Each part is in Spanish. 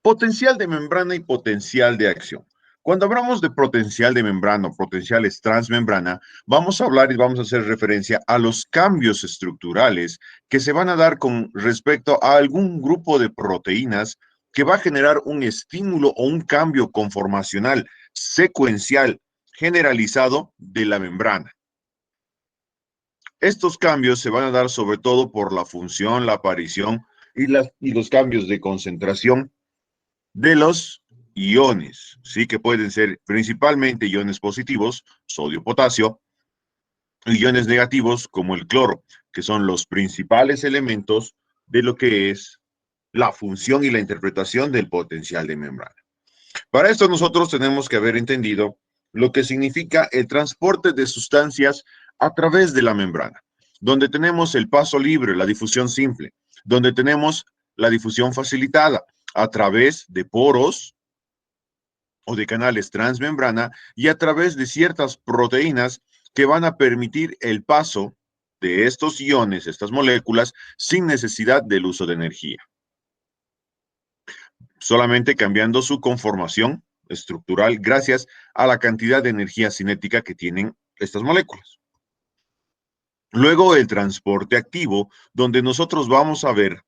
Potencial de membrana y potencial de acción. Cuando hablamos de potencial de membrana o potenciales transmembrana, vamos a hablar y vamos a hacer referencia a los cambios estructurales que se van a dar con respecto a algún grupo de proteínas que va a generar un estímulo o un cambio conformacional secuencial generalizado de la membrana. Estos cambios se van a dar sobre todo por la función, la aparición y los cambios de concentración de los iones, sí, que pueden ser principalmente iones positivos, sodio, potasio, y iones negativos como el cloro, que son los principales elementos de lo que es la función y la interpretación del potencial de membrana. Para esto nosotros tenemos que haber entendido lo que significa el transporte de sustancias a través de la membrana, donde tenemos el paso libre, la difusión simple, donde tenemos la difusión facilitada a través de poros o de canales transmembrana y a través de ciertas proteínas que van a permitir el paso de estos iones, estas moléculas, sin necesidad del uso de energía. Solamente cambiando su conformación estructural gracias a la cantidad de energía cinética que tienen estas moléculas. Luego el transporte activo, donde nosotros vamos a ver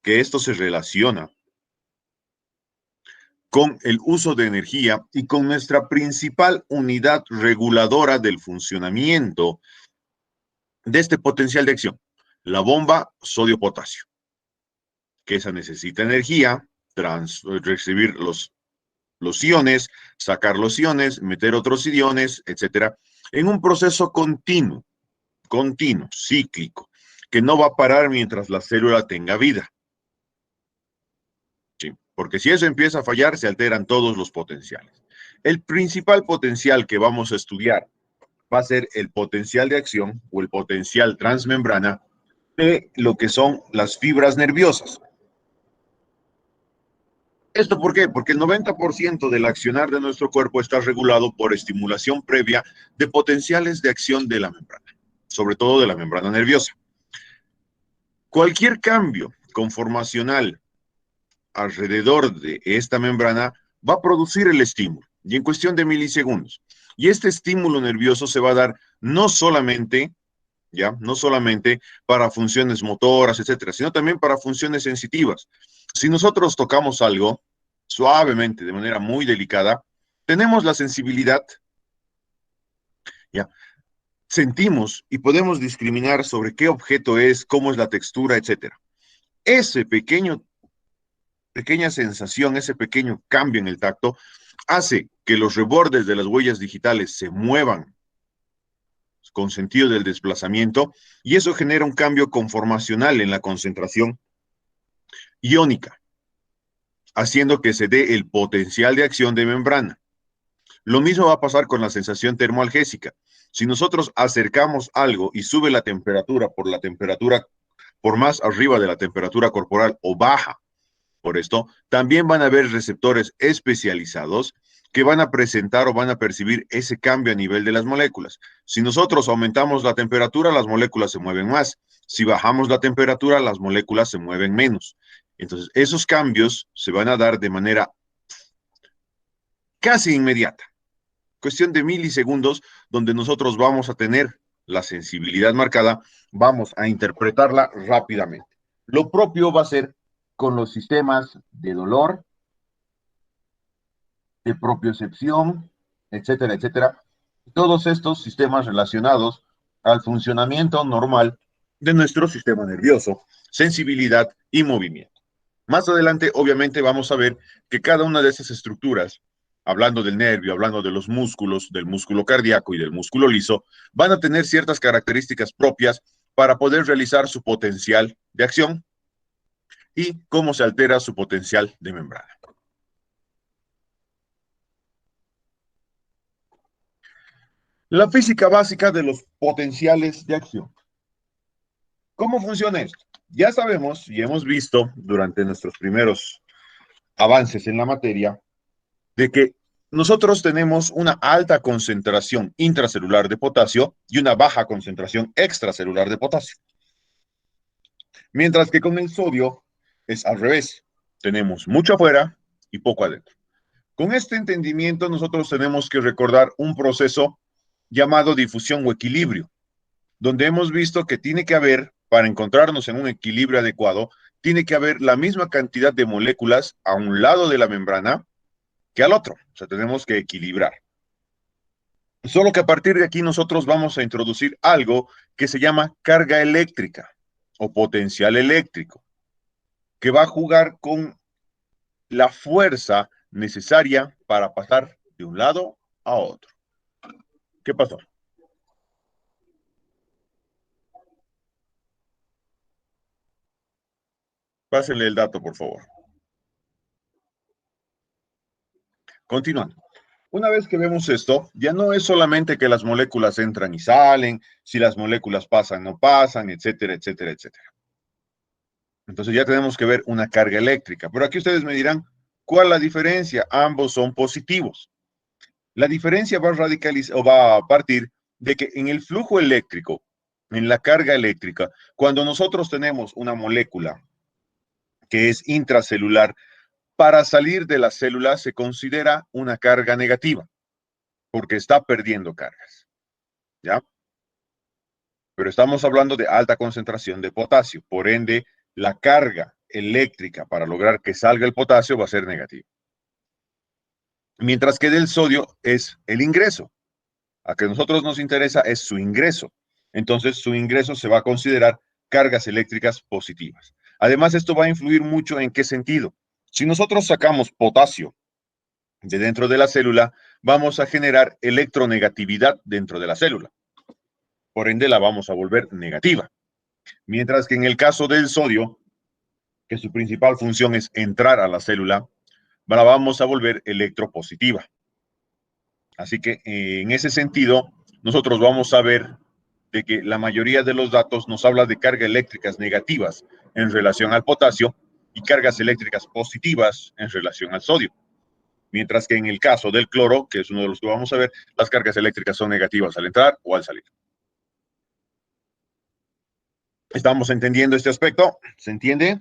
que esto se relaciona con el uso de energía y con nuestra principal unidad reguladora del funcionamiento de este potencial de acción, la bomba sodio-potasio, que esa necesita energía, recibir los iones, sacar los iones, meter otros iones, etcétera, en un proceso continuo, cíclico, que no va a parar mientras la célula tenga vida. Sí, porque si eso empieza a fallar, se alteran todos los potenciales. El principal potencial que vamos a estudiar va a ser el potencial de acción o el potencial transmembrana de lo que son las fibras nerviosas. ¿Esto por qué? Porque el 90% del accionar de nuestro cuerpo está regulado por estimulación previa de potenciales de acción de la membrana, sobre todo de la membrana nerviosa. Cualquier cambio conformacional alrededor de esta membrana va a producir el estímulo, y en cuestión de milisegundos. Y este estímulo nervioso se va a dar no solamente, ¿ya? No solamente para funciones motoras, etcétera, sino también para funciones sensitivas. Si nosotros tocamos algo suavemente, de manera muy delicada, tenemos la sensibilidad, ¿ya? Sentimos y podemos discriminar sobre qué objeto es, cómo es la textura, etcétera. Ese pequeña sensación, ese pequeño cambio en el tacto, hace que los rebordes de las huellas digitales se muevan con sentido del desplazamiento y eso genera un cambio conformacional en la concentración iónica, haciendo que se dé el potencial de acción de membrana. Lo mismo va a pasar con la sensación termoalgésica. Si nosotros acercamos algo y sube la temperatura por más arriba de la temperatura corporal o baja por esto, también van a haber receptores especializados que van a presentar o van a percibir ese cambio a nivel de las moléculas. Si nosotros aumentamos la temperatura, las moléculas se mueven más. Si bajamos la temperatura, las moléculas se mueven menos. Entonces, esos cambios se van a dar de manera casi inmediata. Cuestión de milisegundos, donde nosotros vamos a tener la sensibilidad marcada, vamos a interpretarla rápidamente. Lo propio va a ser con los sistemas de dolor, de propiocepción, etcétera, etcétera. Todos estos sistemas relacionados al funcionamiento normal de nuestro sistema nervioso, sensibilidad y movimiento. Más adelante, obviamente, vamos a ver que cada una de esas estructuras, hablando del nervio, hablando de los músculos, del músculo cardíaco y del músculo liso, van a tener ciertas características propias para poder realizar su potencial de acción y cómo se altera su potencial de membrana. La física básica de los potenciales de acción. ¿Cómo funciona esto? Ya sabemos y hemos visto durante nuestros primeros avances en la materia de que nosotros tenemos una alta concentración intracelular de potasio y una baja concentración extracelular de potasio. Mientras que con el sodio es al revés. Tenemos mucho afuera y poco adentro. Con este entendimiento nosotros tenemos que recordar un proceso llamado difusión o equilibrio, donde hemos visto que tiene que haber, para encontrarnos en un equilibrio adecuado, tiene que haber la misma cantidad de moléculas a un lado de la membrana que al otro. O sea, tenemos que equilibrar. Solo que a partir de aquí nosotros vamos a introducir algo que se llama carga eléctrica o potencial eléctrico, que va a jugar con la fuerza necesaria para pasar de un lado a otro. ¿Qué pasó? Pásenle el dato, por favor. Continuando. Una vez que vemos esto, ya no es solamente que las moléculas entran y salen, si las moléculas pasan, no pasan, etcétera, etcétera, etcétera. Entonces ya tenemos que ver una carga eléctrica. Pero aquí ustedes me dirán, ¿cuál es la diferencia? Ambos son positivos. La diferencia va a va a partir de que en el flujo eléctrico, en la carga eléctrica, cuando nosotros tenemos una molécula que es intracelular, para salir de la célula se considera una carga negativa, porque está perdiendo cargas, ¿ya? Pero estamos hablando de alta concentración de potasio, por ende, la carga eléctrica para lograr que salga el potasio va a ser negativa. Mientras que del sodio es el ingreso. A que a nosotros nos interesa es su ingreso. Entonces, su ingreso se va a considerar cargas eléctricas positivas. Además, esto va a influir mucho en qué sentido. Si nosotros sacamos potasio de dentro de la célula, vamos a generar electronegatividad dentro de la célula. Por ende, la vamos a volver negativa. Mientras que en el caso del sodio, que su principal función es entrar a la célula, la vamos a volver electropositiva. Así que en ese sentido, nosotros vamos a ver de que la mayoría de los datos nos habla de cargas eléctricas negativas en relación al potasio y cargas eléctricas positivas en relación al sodio. Mientras que en el caso del cloro, que es uno de los que vamos a ver, las cargas eléctricas son negativas al entrar o al salir. ¿Estamos entendiendo este aspecto? ¿Se entiende?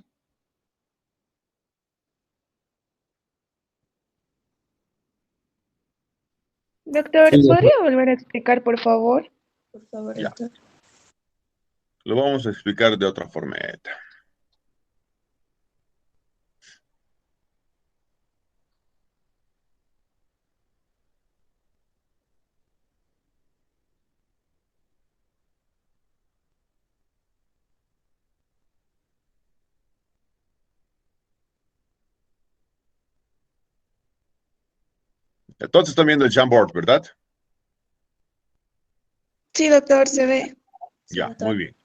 Doctor, Sí, ¿podría volver a explicar, por favor? por favor, Ya. doctor. Lo vamos a explicar de otra forma. Entonces están viendo el Jamboard, ¿verdad? Sí, doctor, se ve. Sí, Ya, doctor. muy bien.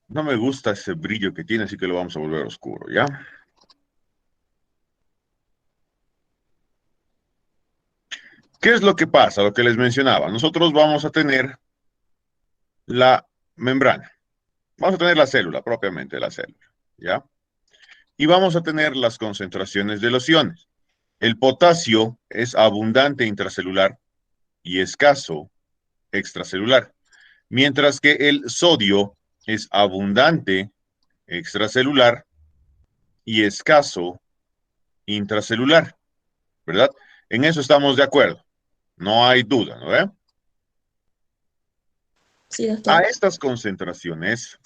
No me gusta ese brillo que tiene, así que lo vamos a volver oscuro, ¿ya? ¿Qué es lo que pasa? Lo que les mencionaba. Nosotros vamos a tener la membrana. Vamos a tener la célula, propiamente la célula, ¿ya? Y vamos a tener las concentraciones de los iones. El potasio es abundante intracelular y escaso extracelular, mientras que el sodio es abundante extracelular y escaso intracelular, ¿verdad? En eso estamos de acuerdo. No hay duda, ¿no ve? Sí, A doctor. estas concentraciones,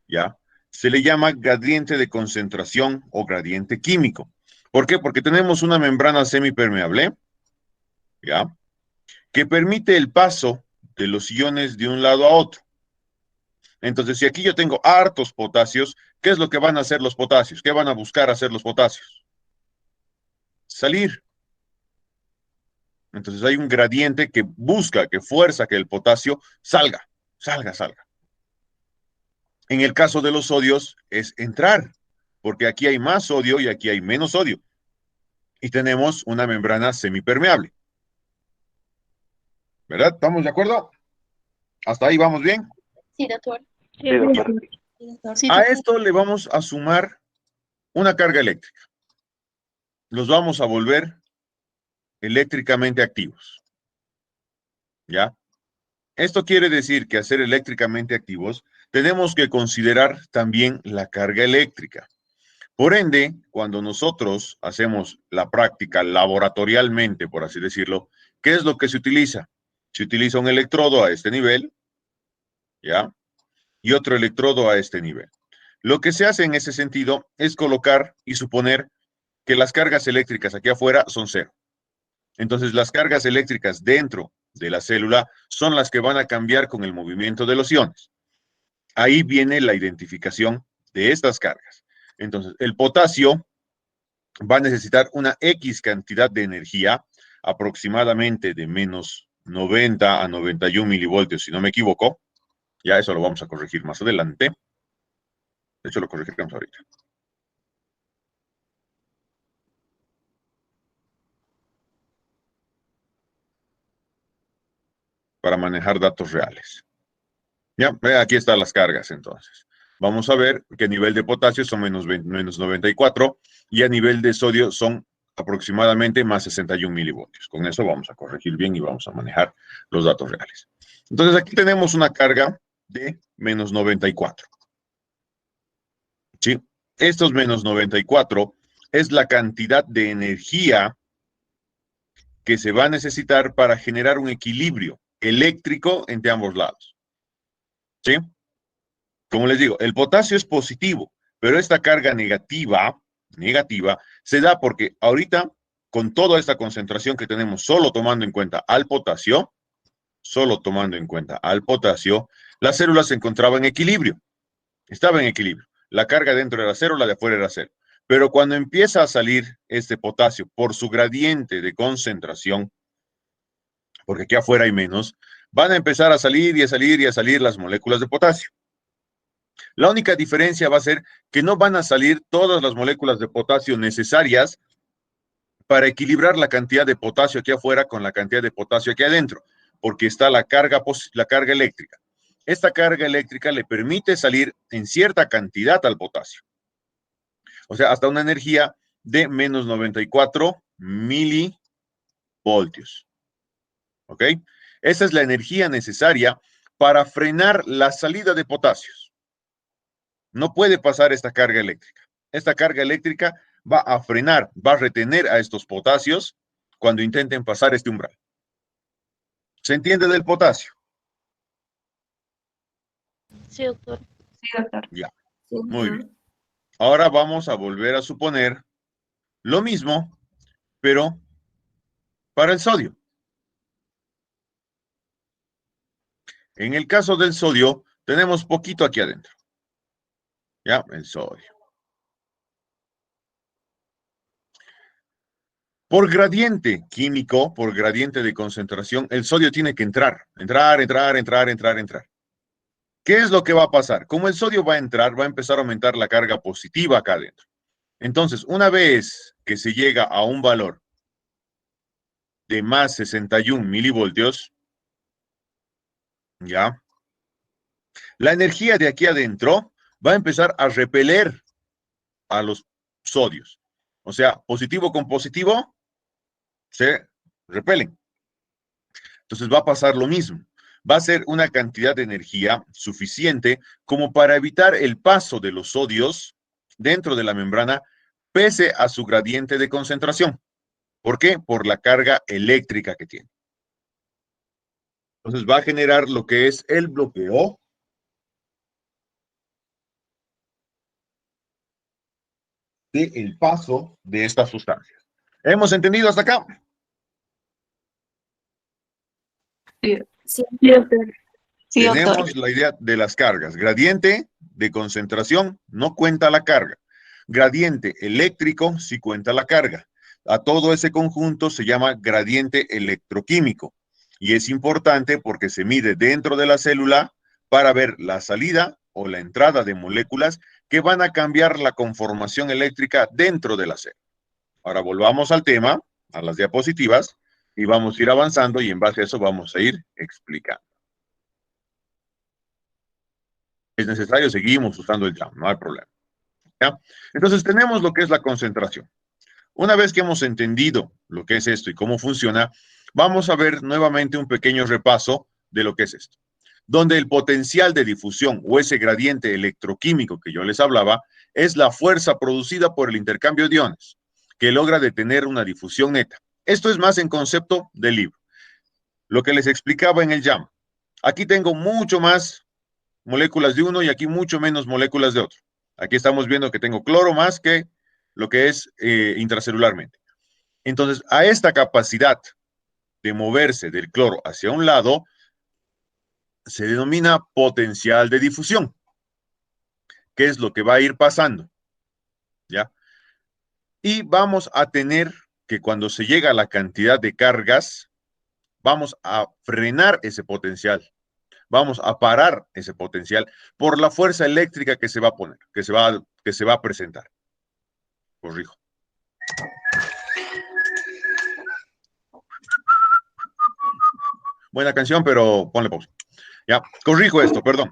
¿ya? Se le llama gradiente de concentración o gradiente químico. ¿Por qué? Porque tenemos una membrana semipermeable, ¿ya? Que permite el paso de los iones de un lado a otro. Entonces, si aquí yo tengo hartos potasios, ¿qué es lo que van a hacer los potasios? ¿Qué van a buscar hacer los potasios? Salir. Entonces hay un gradiente que busca, que fuerza que el potasio salga, salga, salga. En el caso de los sodios es entrar, porque aquí hay más sodio y aquí hay menos sodio. Y tenemos una membrana semipermeable. ¿Verdad? ¿Estamos de acuerdo? ¿Hasta ahí vamos bien? Sí, doctor. Sí, doctor. Sí, doctor. A esto le vamos a sumar una carga eléctrica. Los vamos a volver eléctricamente activos. ¿Ya? Esto quiere decir que al ser eléctricamente activos, tenemos que considerar también la carga eléctrica. Por ende, cuando nosotros hacemos la práctica laboratorialmente, por así decirlo, ¿qué es lo que se utiliza? Se utiliza un electrodo a este nivel, ¿ya? Y otro electrodo a este nivel. Lo que se hace en ese sentido es colocar y suponer que las cargas eléctricas aquí afuera son cero. Entonces, las cargas eléctricas dentro de la célula son las que van a cambiar con el movimiento de los iones. Ahí viene la identificación de estas cargas. Entonces, el potasio va a necesitar una X cantidad de energía, aproximadamente de menos 90 a 91 milivoltios, si no me equivoco. Ya eso lo vamos a corregir más adelante. De hecho, lo corregiremos ahorita. Para manejar datos reales. Ya, aquí están las cargas entonces. Vamos a ver que a nivel de potasio son menos 94 y a nivel de sodio son aproximadamente más 61 milivoltios. Con eso vamos a corregir bien y vamos a manejar los datos reales. Entonces aquí tenemos una carga de menos 94. ¿Sí? Estos menos 94 es la cantidad de energía que se va a necesitar para generar un equilibrio eléctrico entre ambos lados. ¿Sí? Como les digo, el potasio es positivo, pero esta carga negativa se da porque ahorita, con toda esta concentración que tenemos, solo tomando en cuenta al potasio, la célula se encontraba en equilibrio. Estaba en equilibrio. La carga dentro era cero, la de afuera era cero. Pero cuando empieza a salir este potasio por su gradiente de concentración, porque aquí afuera hay menos, van a empezar a salir y a salir y a salir las moléculas de potasio. La única diferencia va a ser que no van a salir todas las moléculas de potasio necesarias para equilibrar la cantidad de potasio aquí afuera con la cantidad de potasio aquí adentro, porque está la carga eléctrica. Esta carga eléctrica le permite salir en cierta cantidad al potasio. O sea, hasta una energía de menos 94 milivoltios. ¿Ok? Esa es la energía necesaria para frenar la salida de potasios. No puede pasar esta carga eléctrica. Esta carga eléctrica va a frenar, va a retener a estos potasios cuando intenten pasar este umbral. ¿Se entiende del potasio? Sí, doctor. Sí, doctor. Ya, muy bien. Ahora vamos a volver a suponer lo mismo, pero para el sodio. En el caso del sodio, tenemos poquito aquí adentro. Ya, el sodio. Por gradiente químico, por gradiente de concentración, el sodio tiene que entrar. ¿Qué es lo que va a pasar? Como el sodio va a entrar, va a empezar a aumentar la carga positiva acá adentro. Entonces, una vez que se llega a un valor de más 61 milivoltios, ya, la energía de aquí adentro va a empezar a repeler a los sodios. O sea, positivo con positivo se repelen. Entonces va a pasar lo mismo. Va a ser una cantidad de energía suficiente como para evitar el paso de los sodios dentro de la membrana pese a su gradiente de concentración. ¿Por qué? Por la carga eléctrica que tiene. Entonces va a generar lo que es el bloqueo del paso de estas sustancias. ¿Hemos entendido hasta acá? Sí, doctor. Sí, doctor. Tenemos la idea de las cargas. Gradiente de concentración no cuenta la carga. Gradiente eléctrico sí cuenta la carga. A todo ese conjunto se llama gradiente electroquímico. Y es importante porque se mide dentro de la célula para ver la salida o la entrada de moléculas que van a cambiar la conformación eléctrica dentro de la célula. Ahora volvamos al tema, a las diapositivas, y vamos a ir avanzando y en base a eso vamos a ir explicando. Es necesario, seguimos usando el jam, no hay problema. ¿Ya? Entonces tenemos lo que es la concentración. Una vez que hemos entendido lo que es esto y cómo funciona, vamos a ver nuevamente un pequeño repaso de lo que es esto. Donde el potencial de difusión o ese gradiente electroquímico que yo les hablaba es la fuerza producida por el intercambio de iones, que logra detener una difusión neta. Esto es más en concepto del libro. Lo que les explicaba en el JAM. Aquí tengo mucho más moléculas de uno y aquí mucho menos moléculas de otro. Aquí estamos viendo que tengo cloro más que lo que es intracelularmente. Entonces, a esta capacidad de moverse del cloro hacia un lado se denomina potencial de difusión. ¿Qué es lo que va a ir pasando? ¿Ya? Y vamos a tener que cuando se llega a la cantidad de cargas, vamos a frenar ese potencial. Vamos a parar ese potencial por la fuerza eléctrica que se va a poner, que se va a presentar. Corrijo. Buena canción, pero ponle pausa. Ya, corrijo esto, perdón.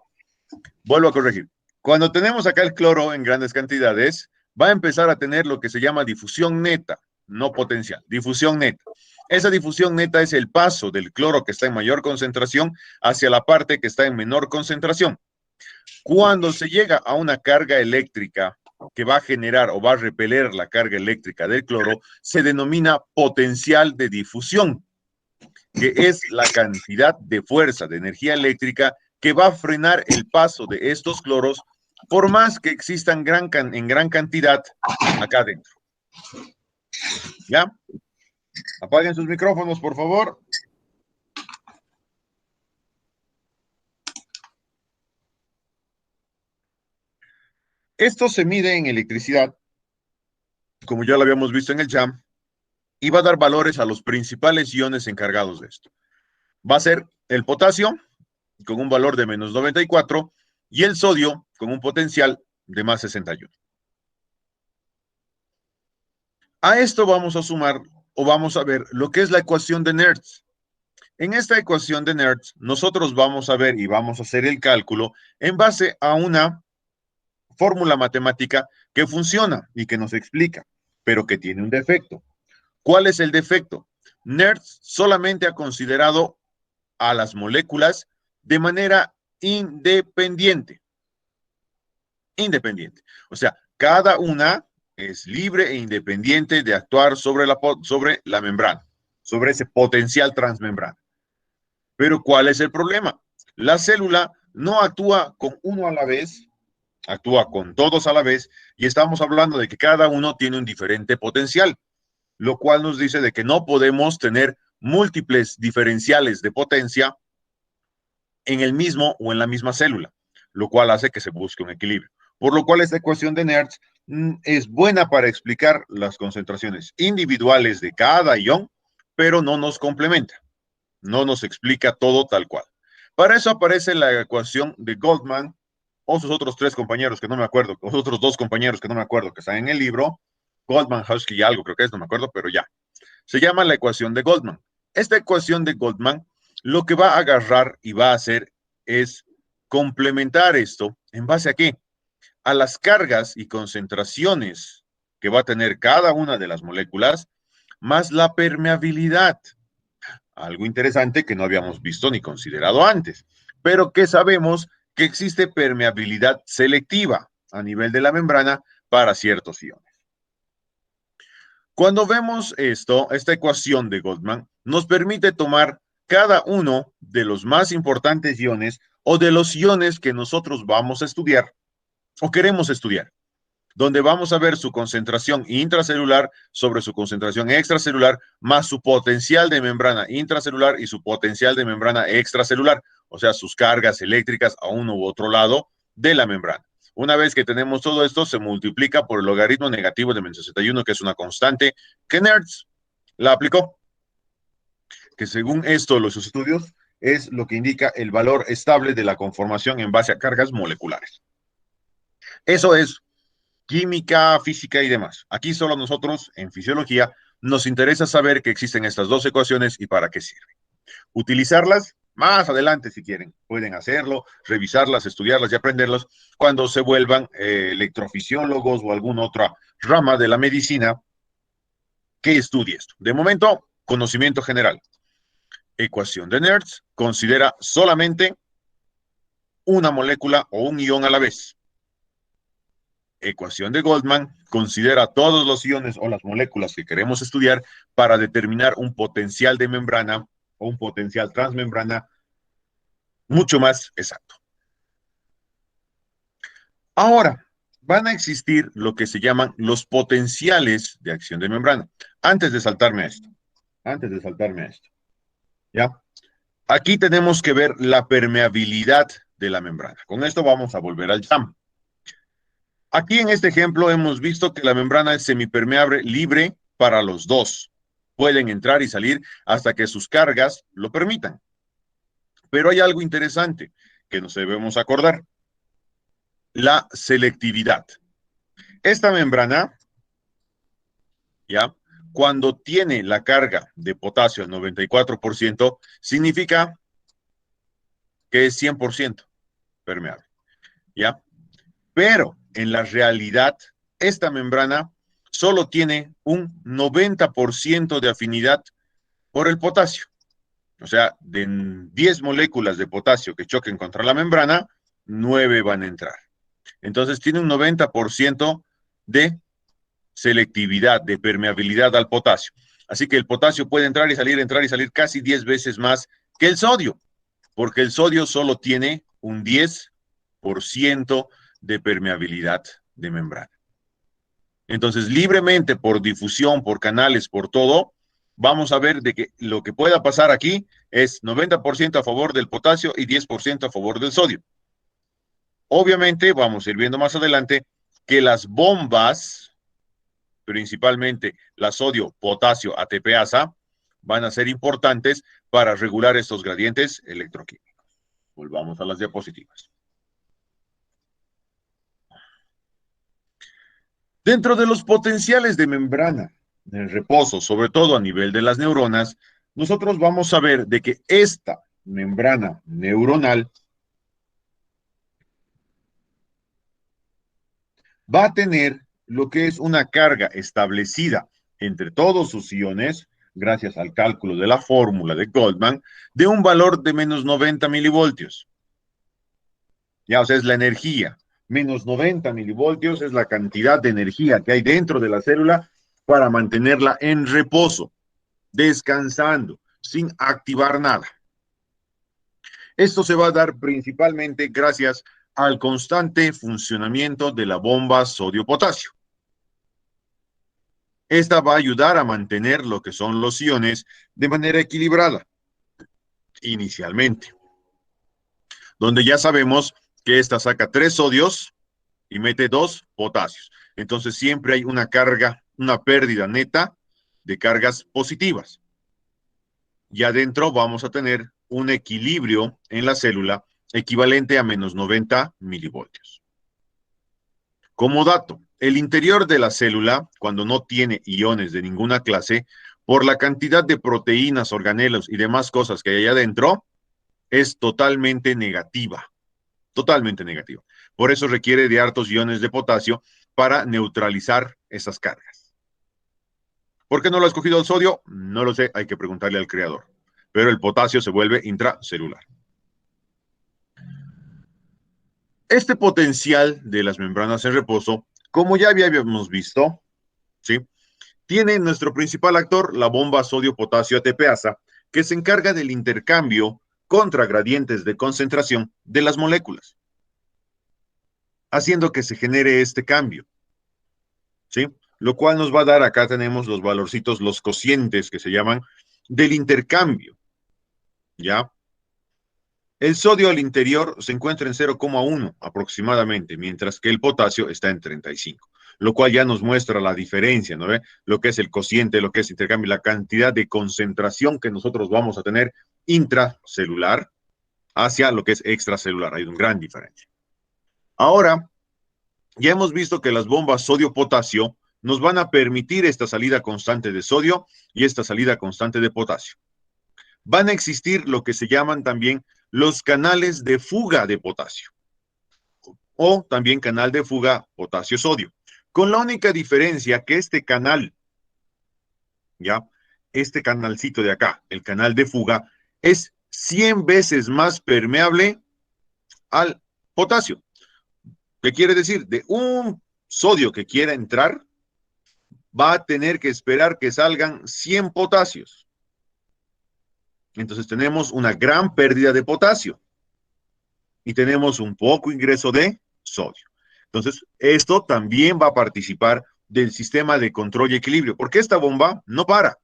Vuelvo a corregir. Cuando tenemos acá el cloro en grandes cantidades, va a empezar a tener lo que se llama difusión neta, no potencial, difusión neta. Esa difusión neta es el paso del cloro que está en mayor concentración hacia la parte que está en menor concentración. Cuando se llega a una carga eléctrica que va a generar o va a repeler la carga eléctrica del cloro, se denomina potencial de difusión, que es la cantidad de fuerza de energía eléctrica que va a frenar el paso de estos cloros, por más que existan en gran cantidad acá adentro. ¿Ya? Apaguen sus micrófonos, por favor. Esto se mide en electricidad, como ya lo habíamos visto en el JAM, y va a dar valores a los principales iones encargados de esto. Va a ser el potasio, con un valor de menos 94, y el sodio, con un potencial de más 61. A esto vamos a sumar, o vamos a ver, lo que es la ecuación de Nernst. En esta ecuación de Nernst, nosotros vamos a ver y vamos a hacer el cálculo en base a una fórmula matemática que funciona y que nos explica, pero que tiene un defecto. ¿Cuál es el defecto? Nernst solamente ha considerado a las moléculas de manera independiente. Independiente. O sea, cada una es libre e independiente de actuar sobre la membrana, sobre ese potencial transmembrana. Pero ¿cuál es el problema? La célula no actúa con uno a la vez, actúa con todos a la vez, y estamos hablando de que cada uno tiene un diferente potencial, lo cual nos dice de que no podemos tener múltiples diferenciales de potencia en el mismo o en la misma célula, lo cual hace que se busque un equilibrio. Por lo cual esta ecuación de Nernst es buena para explicar las concentraciones individuales de cada ion, pero no nos complementa, no nos explica todo tal cual. Para eso aparece la ecuación de Goldman o sus otros tres compañeros que no me acuerdo, o sus otros dos compañeros que no me acuerdo que están en el libro, Goldman, Husky y algo creo que es, no me acuerdo, pero ya. Se llama la ecuación de Goldman. Esta ecuación de Goldman lo que va a agarrar y va a hacer es complementar esto en base a qué? A las cargas y concentraciones que va a tener cada una de las moléculas, más la permeabilidad. Algo interesante que no habíamos visto ni considerado antes, pero que sabemos que existe permeabilidad selectiva a nivel de la membrana para ciertos iones. Cuando vemos esto, esta ecuación de Goldman nos permite tomar cada uno de los más importantes iones o de los iones que nosotros vamos a estudiar o queremos estudiar, donde vamos a ver su concentración intracelular sobre su concentración extracelular, más su potencial de membrana intracelular y su potencial de membrana extracelular, o sea, sus cargas eléctricas a uno u otro lado de la membrana. Una vez que tenemos todo esto, se multiplica por el logaritmo negativo de menos 61, que es una constante que Nernst la aplicó, que según esto, los estudios, es lo que indica el valor estable de la conformación en base a cargas moleculares. Eso es química, física y demás. Aquí solo nosotros, en fisiología, nos interesa saber que existen estas dos ecuaciones y para qué sirven. Utilizarlas más adelante, si quieren, pueden hacerlo, revisarlas, estudiarlas y aprenderlas cuando se vuelvan electrofisiólogos o alguna otra rama de la medicina que estudie esto. De momento, conocimiento general. Ecuación de Nernst considera solamente una molécula o un ion a la vez. ecuación de Goldman considera todos los iones o las moléculas que queremos estudiar para determinar un potencial de membrana o un potencial transmembrana mucho más exacto. Ahora, van a existir lo que se llaman los potenciales de acción de membrana. Antes de saltarme a esto, ¿ya? Aquí tenemos que ver la permeabilidad de la membrana. Con esto vamos a volver al JAM. Aquí en este ejemplo hemos visto que la membrana es semipermeable libre para los dos. Pueden entrar y salir hasta que sus cargas lo permitan. Pero hay algo interesante que nos debemos acordar. La selectividad. Esta membrana, ¿ya? Cuando tiene la carga de potasio al 94%, significa que es 100% permeable, ¿ya? Pero en la realidad, esta membrana solo tiene un 90% de afinidad por el potasio. O sea, de 10 moléculas de potasio que choquen contra la membrana, 9 van a entrar. Entonces tiene un 90% de selectividad, de permeabilidad al potasio. Así que el potasio puede entrar y salir casi 10 veces más que el sodio, porque el sodio solo tiene un 10% de permeabilidad de membrana. Entonces, libremente, por difusión, por canales, por todo, vamos a ver de que lo que pueda pasar aquí es 90% a favor del potasio y 10% a favor del sodio. Obviamente, vamos a ir viendo más adelante que las bombas, principalmente la sodio, potasio, ATPasa, van a ser importantes para regular estos gradientes electroquímicos. Volvamos a las diapositivas. Dentro de los potenciales de membrana en reposo, sobre todo a nivel de las neuronas, nosotros vamos a ver de que esta membrana neuronal va a tener lo que es una carga establecida entre todos sus iones, gracias al cálculo de la fórmula de Goldman, de un valor de menos 90 milivoltios. Ya, o sea, es la energía. Menos 90 milivoltios es la cantidad de energía que hay dentro de la célula para mantenerla en reposo, descansando, sin activar nada. Esto se va a dar principalmente gracias al constante funcionamiento de la bomba sodio-potasio. Esta va a ayudar a mantener lo que son los iones de manera equilibrada, inicialmente, donde ya sabemos que esta saca 3 sodios y mete 2 potasios. Entonces siempre hay una carga, una pérdida neta de cargas positivas. Y adentro vamos a tener un equilibrio en la célula equivalente a menos 90 milivoltios. Como dato, el interior de la célula, cuando no tiene iones de ninguna clase, por la cantidad de proteínas, organelos y demás cosas que hay adentro, es totalmente negativa. Totalmente negativa. Por eso requiere de hartos iones de potasio para neutralizar esas cargas. ¿Por qué no lo ha escogido el sodio? No lo sé, hay que preguntarle al creador. Pero el potasio se vuelve intracelular. Este potencial de las membranas en reposo, como ya habíamos visto, ¿sí?, tiene nuestro principal actor, la bomba sodio-potasio ATPasa, que se encarga del intercambio contra gradientes de concentración de las moléculas, haciendo que se genere este cambio, ¿sí? Lo cual nos va a dar, acá tenemos los valorcitos, los cocientes que se llaman del intercambio, ¿ya? El sodio al interior se encuentra en 0,1 aproximadamente, mientras que el potasio está en 35, lo cual ya nos muestra la diferencia, ¿no ve? Lo que es el cociente, lo que es intercambio, la cantidad de concentración que nosotros vamos a tener intracelular hacia lo que es extracelular. Hay una gran diferencia. Ahora, ya hemos visto que las bombas sodio-potasio nos van a permitir esta salida constante de sodio y esta salida constante de potasio. Van a existir lo que se llaman también los canales de fuga de potasio o también canal de fuga potasio-sodio, con la única diferencia que este canal, ya, este canalcito de acá, el canal de fuga, es 100 veces más permeable al potasio. ¿Qué quiere decir? De un sodio que quiera entrar va a tener que esperar que salgan 100 potasios. Entonces tenemos una gran pérdida de potasio y tenemos un poco ingreso de sodio. Entonces, esto también va a participar del sistema de control y equilibrio, porque esta bomba no para.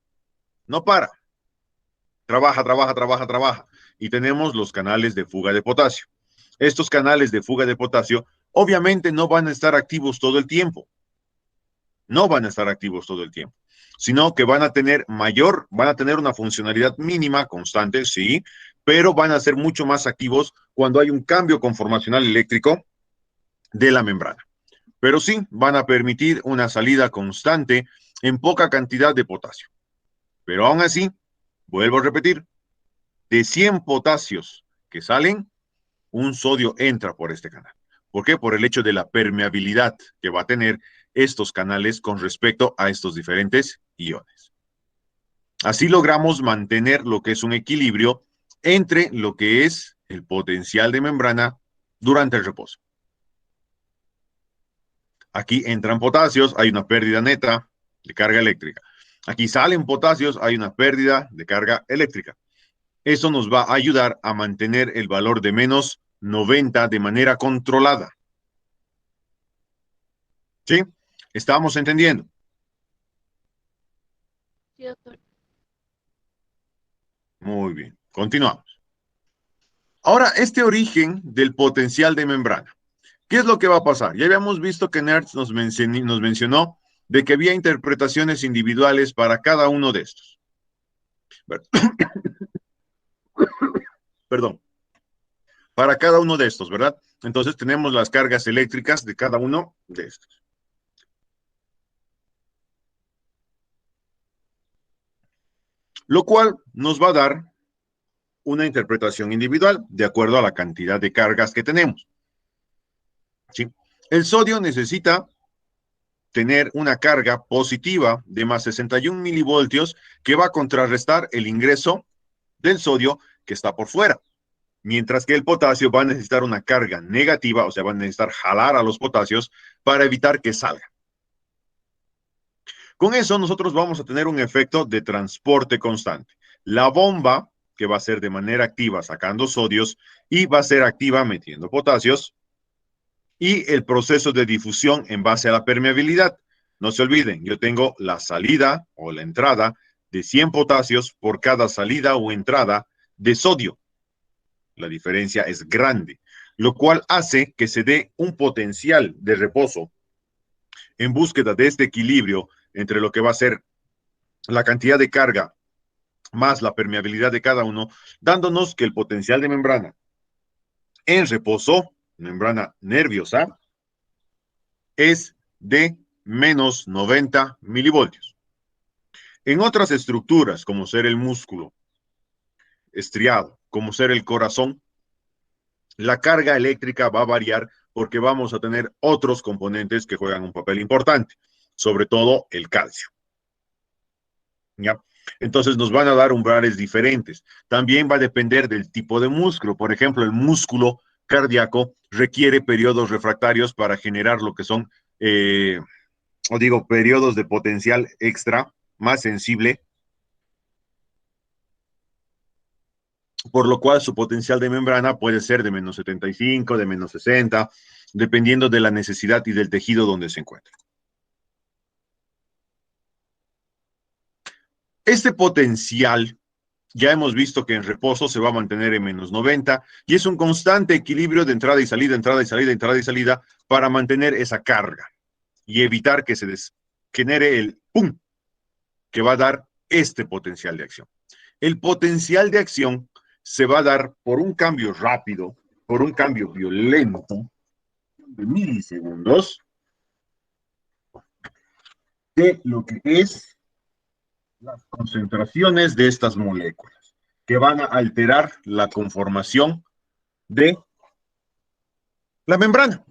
Trabaja, trabaja, trabaja, trabaja. Y tenemos los canales de fuga de potasio. Estos canales de fuga de potasio obviamente no van a estar activos todo el tiempo. No van a estar activos todo el tiempo, sino que van a tener una funcionalidad mínima, constante, sí, pero van a ser mucho más activos cuando hay un cambio conformacional eléctrico de la membrana. Pero sí, van a permitir una salida constante en poca cantidad de potasio. Pero aún así, vuelvo a repetir, de 100 potasios que salen, un sodio entra por este canal. ¿Por qué? Por el hecho de la permeabilidad que va a tener estos canales con respecto a estos diferentes iones. Así logramos mantener lo que es un equilibrio entre lo que es el potencial de membrana durante el reposo. Aquí entran potasios, hay una pérdida neta de carga eléctrica. Aquí salen potasios, hay una pérdida de carga eléctrica. Eso nos va a ayudar a mantener el valor de menos 90 de manera controlada. ¿Sí? ¿Estamos entendiendo? Sí, doctor. Muy bien. Continuamos. Ahora, este origen del potencial de membrana. ¿Qué es lo que va a pasar? Ya habíamos visto que Nertz nos mencionó de que había interpretaciones individuales para cada uno de estos. Perdón. Para cada uno de estos, ¿verdad? Entonces tenemos las cargas eléctricas de cada uno de estos. Lo cual nos va a dar una interpretación individual de acuerdo a la cantidad de cargas que tenemos. ¿Sí? El sodio necesita tener una carga positiva de más 61 milivoltios que va a contrarrestar el ingreso del sodio que está por fuera. Mientras que el potasio va a necesitar una carga negativa, o sea, va a necesitar jalar a los potasios para evitar que salga. Con eso nosotros vamos a tener un efecto de transporte constante. La bomba, que va a ser de manera activa sacando sodios y va a ser activa metiendo potasios, y el proceso de difusión en base a la permeabilidad. No se olviden, yo tengo la salida o la entrada de 100 potasios por cada salida o entrada de sodio. La diferencia es grande, lo cual hace que se dé un potencial de reposo en búsqueda de este equilibrio entre lo que va a ser la cantidad de carga más la permeabilidad de cada uno, dándonos que el potencial de membrana en reposo, membrana nerviosa, es de menos 90 milivoltios. En otras estructuras, como ser el músculo estriado, como ser el corazón, la carga eléctrica va a variar porque vamos a tener otros componentes que juegan un papel importante, sobre todo el calcio. ¿Ya? Entonces nos van a dar umbrales diferentes. También va a depender del tipo de músculo. Por ejemplo, el músculo cardíaco requiere periodos refractarios para generar lo que son, periodos de potencial extra, más sensible, por lo cual su potencial de membrana puede ser de menos 75, de menos 60, dependiendo de la necesidad y del tejido donde se encuentre. Este potencial, ya hemos visto que en reposo se va a mantener en menos 90 y es un constante equilibrio de entrada y salida, entrada y salida, entrada y salida para mantener esa carga y evitar que se genere el ¡pum! Que va a dar este potencial de acción. El potencial de acción se va a dar por un cambio rápido, por un cambio violento de milisegundos de lo que es las concentraciones de estas moléculas, que van a alterar la conformación de la membrana.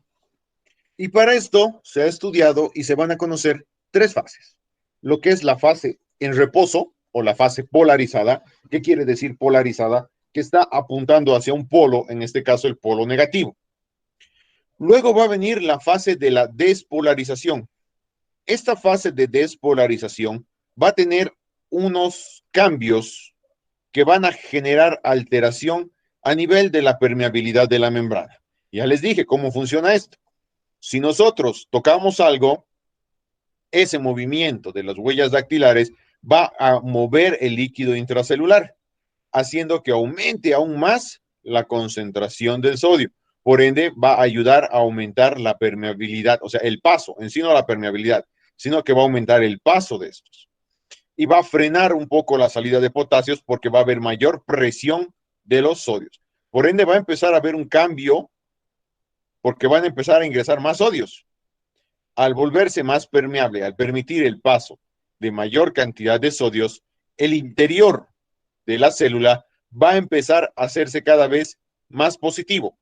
Y para esto se ha estudiado y se van a conocer tres fases. Lo que es la fase en reposo o la fase polarizada. ¿Qué quiere decir polarizada? Que está apuntando hacia un polo, en este caso el polo negativo. Luego va a venir la fase de la despolarización. Esta fase de despolarización va a tener unos cambios que van a generar alteración a nivel de la permeabilidad de la membrana. Ya les dije cómo funciona esto. Si nosotros tocamos algo, ese movimiento de las huellas dactilares va a mover el líquido intracelular, haciendo que aumente aún más la concentración del sodio. Por ende, va a ayudar a aumentar la permeabilidad, o sea, el paso, en sí no la permeabilidad, sino que va a aumentar el paso de estos. Y va a frenar un poco la salida de potasios porque va a haber mayor presión de los sodios. Por ende, va a empezar a haber un cambio porque van a empezar a ingresar más sodios. Al volverse más permeable, al permitir el paso de mayor cantidad de sodios, el interior de la célula va a empezar a hacerse cada vez más positivo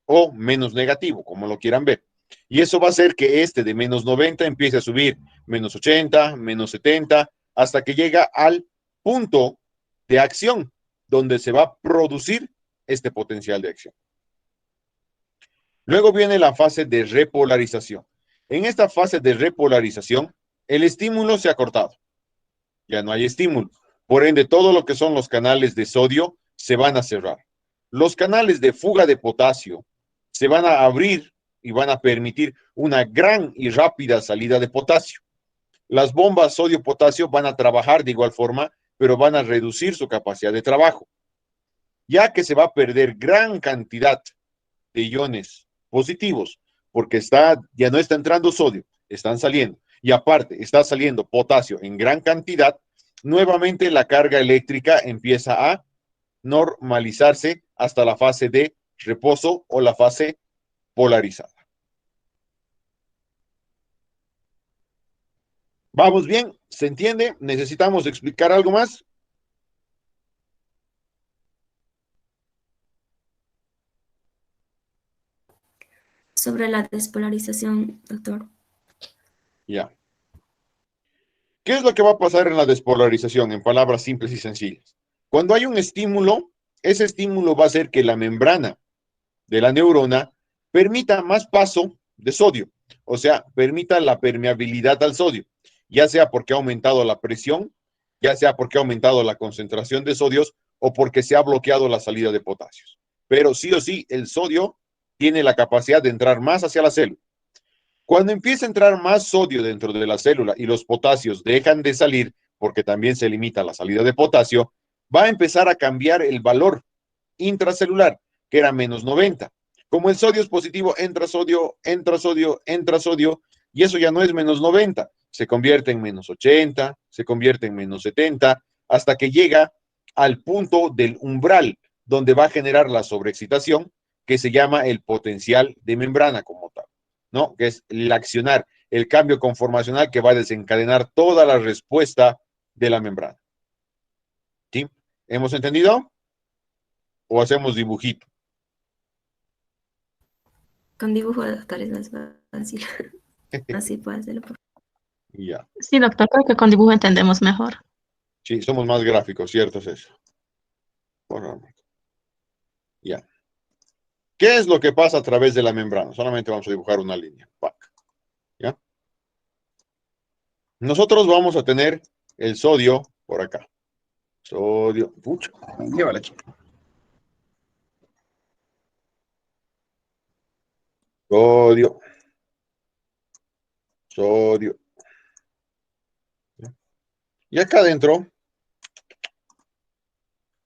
o menos negativo, como lo quieran ver. Y eso va a hacer que este de menos 90 empiece a subir menos 80, menos 70, hasta que llega al punto de acción, donde se va a producir este potencial de acción. Luego viene la fase de repolarización. En esta fase de repolarización, el estímulo se ha cortado. Ya no hay estímulo. Por ende, todo lo que son los canales de sodio se van a cerrar. Los canales de fuga de potasio se van a abrir y van a permitir una gran y rápida salida de potasio. Las bombas sodio-potasio van a trabajar de igual forma, pero van a reducir su capacidad de trabajo, ya que se va a perder gran cantidad de iones positivos, porque ya no está entrando sodio, están saliendo. Y aparte, está saliendo potasio en gran cantidad, nuevamente la carga eléctrica empieza a normalizarse hasta la fase de reposo o la fase polarizada. ¿Vamos bien? ¿Se entiende? ¿Necesitamos explicar algo más? Sobre la despolarización, doctor. Ya. ¿Qué es lo que va a pasar en la despolarización? En palabras simples y sencillas. Cuando hay un estímulo, ese estímulo va a hacer que la membrana de la neurona permita más paso de sodio, o sea, permita la permeabilidad al sodio, ya sea porque ha aumentado la presión, ya sea porque ha aumentado la concentración de sodios o porque se ha bloqueado la salida de potasios. Pero sí o sí, el sodio tiene la capacidad de entrar más hacia la célula. Cuando empieza a entrar más sodio dentro de la célula y los potasios dejan de salir, porque también se limita la salida de potasio, va a empezar a cambiar el valor intracelular, que era menos 90. Como el sodio es positivo, entra sodio, entra sodio, entra sodio, y eso ya no es menos 90, se convierte en menos 80, se convierte en menos 70, hasta que llega al punto del umbral, donde va a generar la sobreexcitación, que se llama el potencial de membrana como tal, ¿no? Que es el accionar, el cambio conformacional que va a desencadenar toda la respuesta de la membrana. ¿Sí? ¿Hemos entendido? ¿O hacemos dibujito? Con dibujo, doctor, es más fácil. Así puede hacerlo. Ya. Sí, doctor, creo que con dibujo entendemos mejor. Sí, somos más gráficos, ¿cierto es eso? Bueno, ya. ¿Qué es lo que pasa a través de la membrana? Solamente vamos a dibujar una línea. ¿Ya? Nosotros vamos a tener el sodio por acá. Sodio. Pucha, llévala aquí. Sodio. Sodio. Y acá adentro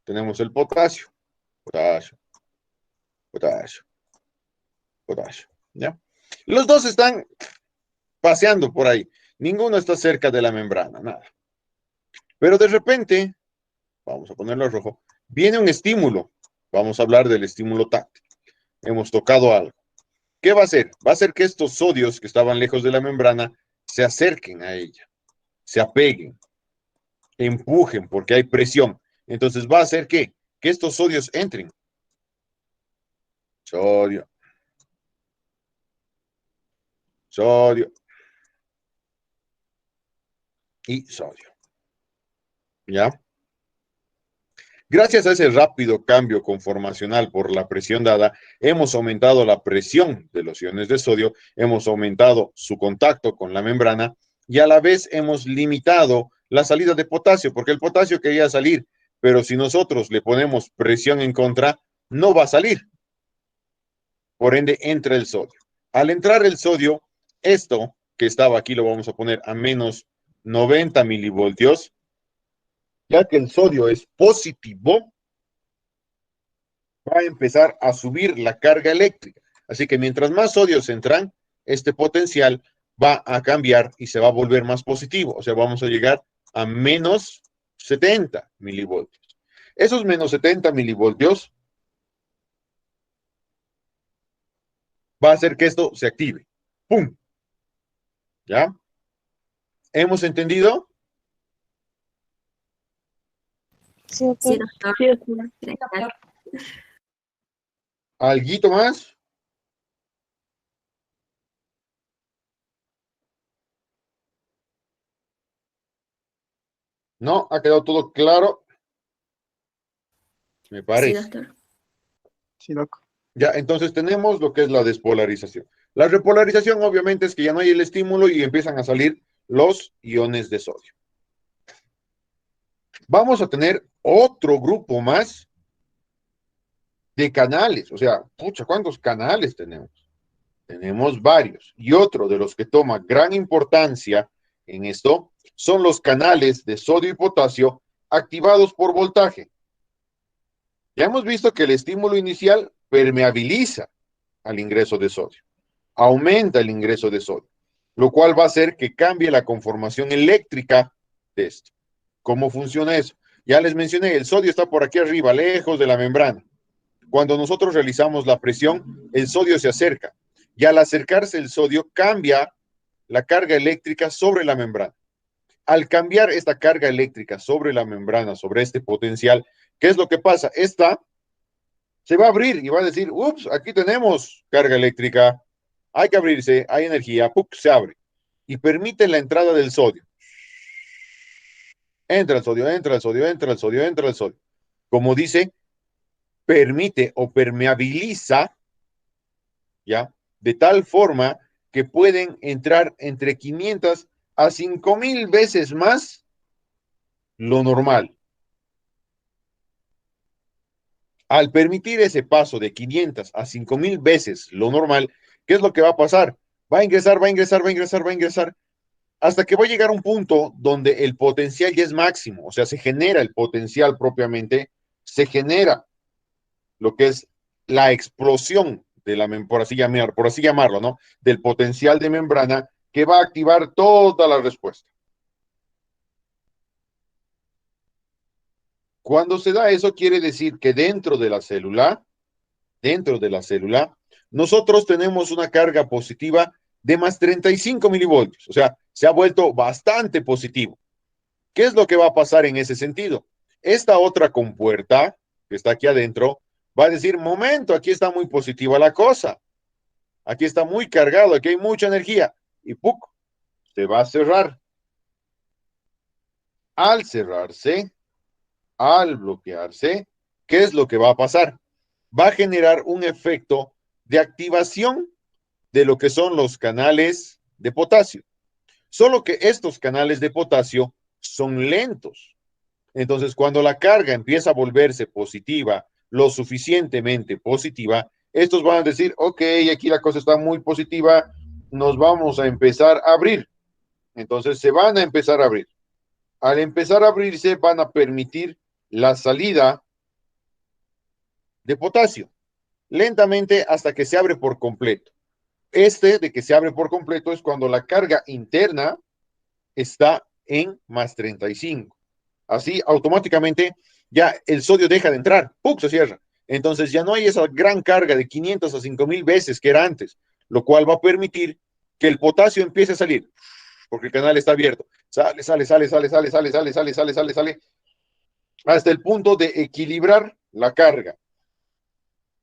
tenemos el potasio. Potasio. Potasio. Potasio. ¿Ya? Los dos están paseando por ahí. Ninguno está cerca de la membrana, nada. Pero de repente, vamos a ponerlo rojo, viene un estímulo. Vamos a hablar del estímulo táctil. Hemos tocado algo. ¿Qué va a hacer? Va a hacer que estos sodios que estaban lejos de la membrana se acerquen a ella, se apeguen, empujen porque hay presión. Entonces va a hacer que estos sodios entren. Sodio, sodio y sodio. ¿Ya? Gracias a ese rápido cambio conformacional por la presión dada, hemos aumentado la presión de los iones de sodio, hemos aumentado su contacto con la membrana y a la vez hemos limitado la salida de potasio, porque el potasio quería salir, pero si nosotros le ponemos presión en contra, no va a salir. Por ende, entra el sodio. Al entrar el sodio, esto que estaba aquí lo vamos a poner a menos 90 milivoltios, ya que el sodio es positivo, va a empezar a subir la carga eléctrica. Así que mientras más sodios entran, este potencial va a cambiar y se va a volver más positivo. O sea, vamos a llegar a menos 70 milivoltios. Esos menos 70 milivoltios va a hacer que esto se active. ¡Pum! ¿Ya? ¿Hemos entendido? Sí, doctor. Sí, doctor. Sí, doctora. Gracias. ¿Alguito más? ¿No? ¿Ha quedado todo claro? Me Sí, parece. doctor. Sí, doc. Ya, entonces tenemos lo que es la despolarización. La repolarización, obviamente, es que ya no hay el estímulo y empiezan a salir los iones de sodio. Vamos a tener otro grupo más de canales. O sea, pucha, ¿cuántos canales tenemos? Tenemos varios. Y otro de los que toma gran importancia en esto son los canales de sodio y potasio activados por voltaje. Ya hemos visto que el estímulo inicial permeabiliza al ingreso de sodio, aumenta el ingreso de sodio, lo cual va a hacer que cambie la conformación eléctrica de esto. ¿Cómo funciona eso? Ya les mencioné, el sodio está por aquí arriba, lejos de la membrana. Cuando nosotros realizamos la presión, el sodio se acerca y al acercarse el sodio cambia la carga eléctrica sobre la membrana. Al cambiar esta carga eléctrica sobre la membrana, sobre este potencial, ¿qué es lo que pasa? Esta se va a abrir y va a decir, ups, aquí tenemos carga eléctrica, hay que abrirse, hay energía, ¡puc! Se abre y permite la entrada del sodio. Entra el sodio, entra el sodio, entra el sodio, entra el sodio. Como dice, permite o permeabiliza, ¿ya? De tal forma que pueden entrar entre 500 a 5000 veces más lo normal. Al permitir ese paso de 500 a 5000 veces lo normal, ¿qué es lo que va a pasar? Va a ingresar, va a ingresar, va a ingresar, va a ingresar, hasta que va a llegar un punto donde el potencial ya es máximo, o sea, se genera el potencial propiamente, se genera lo que es la explosión de la membrana, por así llamarlo, ¿no? Del potencial de membrana que va a activar toda la respuesta. Cuando se da eso, quiere decir que dentro de la célula, nosotros tenemos una carga positiva de más 35 milivoltios, o sea, se ha vuelto bastante positivo. ¿Qué es lo que va a pasar en ese sentido? Esta otra compuerta que está aquí adentro va a decir, momento, aquí está muy positiva la cosa, aquí está muy cargado, aquí hay mucha energía, y ¡puc! Se va a cerrar. Al cerrarse, al bloquearse, ¿qué es lo que va a pasar? Va a generar un efecto de activación de lo que son los canales de potasio. Solo que estos canales de potasio son lentos. Entonces, cuando la carga empieza a volverse positiva, lo suficientemente positiva, estos van a decir, ok, aquí la cosa está muy positiva, nos vamos a empezar a abrir. Entonces, se van a empezar a abrir. Al empezar a abrirse, van a permitir la salida de potasio, lentamente hasta que se abre por completo. De que se abre por completo es cuando la carga interna está en más 35. Así, automáticamente, ya el sodio deja de entrar, ¡pum! Se cierra. Entonces ya no hay esa gran carga de 500 a 5000 veces que era antes, lo cual va a permitir que el potasio empiece a salir, porque el canal está abierto. Sale, sale, sale, sale, sale, sale, sale, sale, sale, sale, sale, hasta el punto de equilibrar la carga.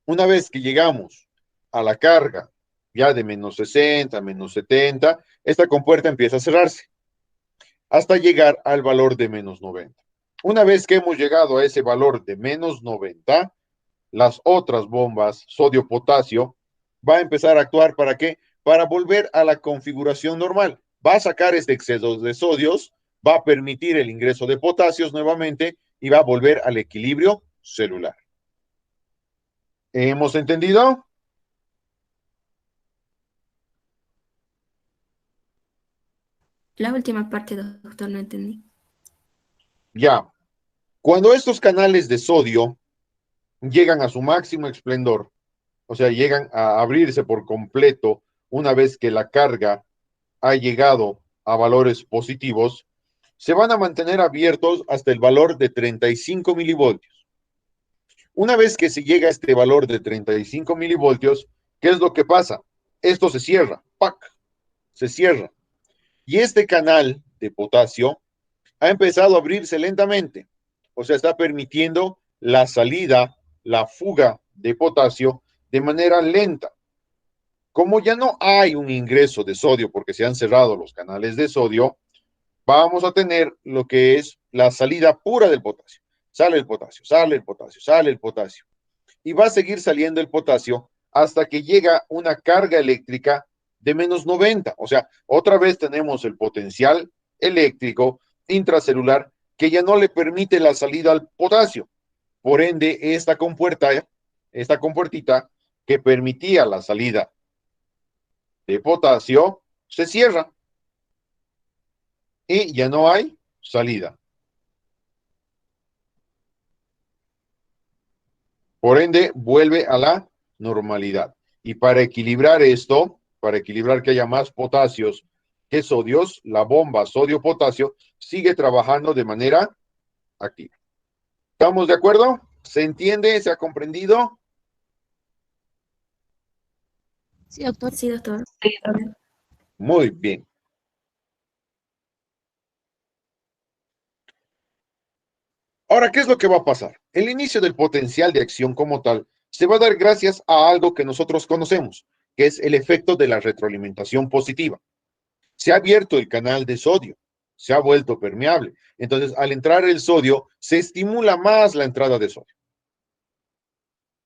Una vez que llegamos a la carga ya de menos 60, menos 70, esta compuerta empieza a cerrarse hasta llegar al valor de menos 90. Una vez que hemos llegado a ese valor de menos 90, las otras bombas, sodio-potasio, va a empezar a actuar ¿para qué? Para volver a la configuración normal. Va a sacar este exceso de sodios, va a permitir el ingreso de potasios nuevamente y va a volver al equilibrio celular. ¿Hemos entendido? La última parte, doctor, no entendí. Ya. Cuando estos canales de sodio llegan a su máximo esplendor, o sea, llegan a abrirse por completo una vez que la carga ha llegado a valores positivos, se van a mantener abiertos hasta el valor de 35 milivoltios. Una vez que se llega a este valor de 35 milivoltios, ¿qué es lo que pasa? Esto se cierra, ¡pac! Se cierra. Y este canal de potasio ha empezado a abrirse lentamente. O sea, está permitiendo la salida, la fuga de potasio de manera lenta. Como ya no hay un ingreso de sodio porque se han cerrado los canales de sodio, vamos a tener lo que es la salida pura del potasio. Sale el potasio, sale el potasio, sale el potasio. Y va a seguir saliendo el potasio hasta que llega una carga eléctrica de menos 90. O sea, otra vez tenemos el potencial eléctrico intracelular que ya no le permite la salida al potasio. Por ende, esta compuertita que permitía la salida de potasio se cierra y ya no hay salida. Por ende, vuelve a la normalidad. Y para equilibrar esto, para equilibrar que haya más potasios que sodios, la bomba sodio-potasio sigue trabajando de manera activa. ¿Estamos de acuerdo? ¿Se entiende? ¿Se ha comprendido? Sí, doctor. Sí, doctor. Muy bien. Ahora, ¿qué es lo que va a pasar? El inicio del potencial de acción como tal se va a dar gracias a algo que nosotros conocemos, que es el efecto de la retroalimentación positiva. Se ha abierto el canal de sodio, se ha vuelto permeable. Entonces, al entrar el sodio, se estimula más la entrada de sodio.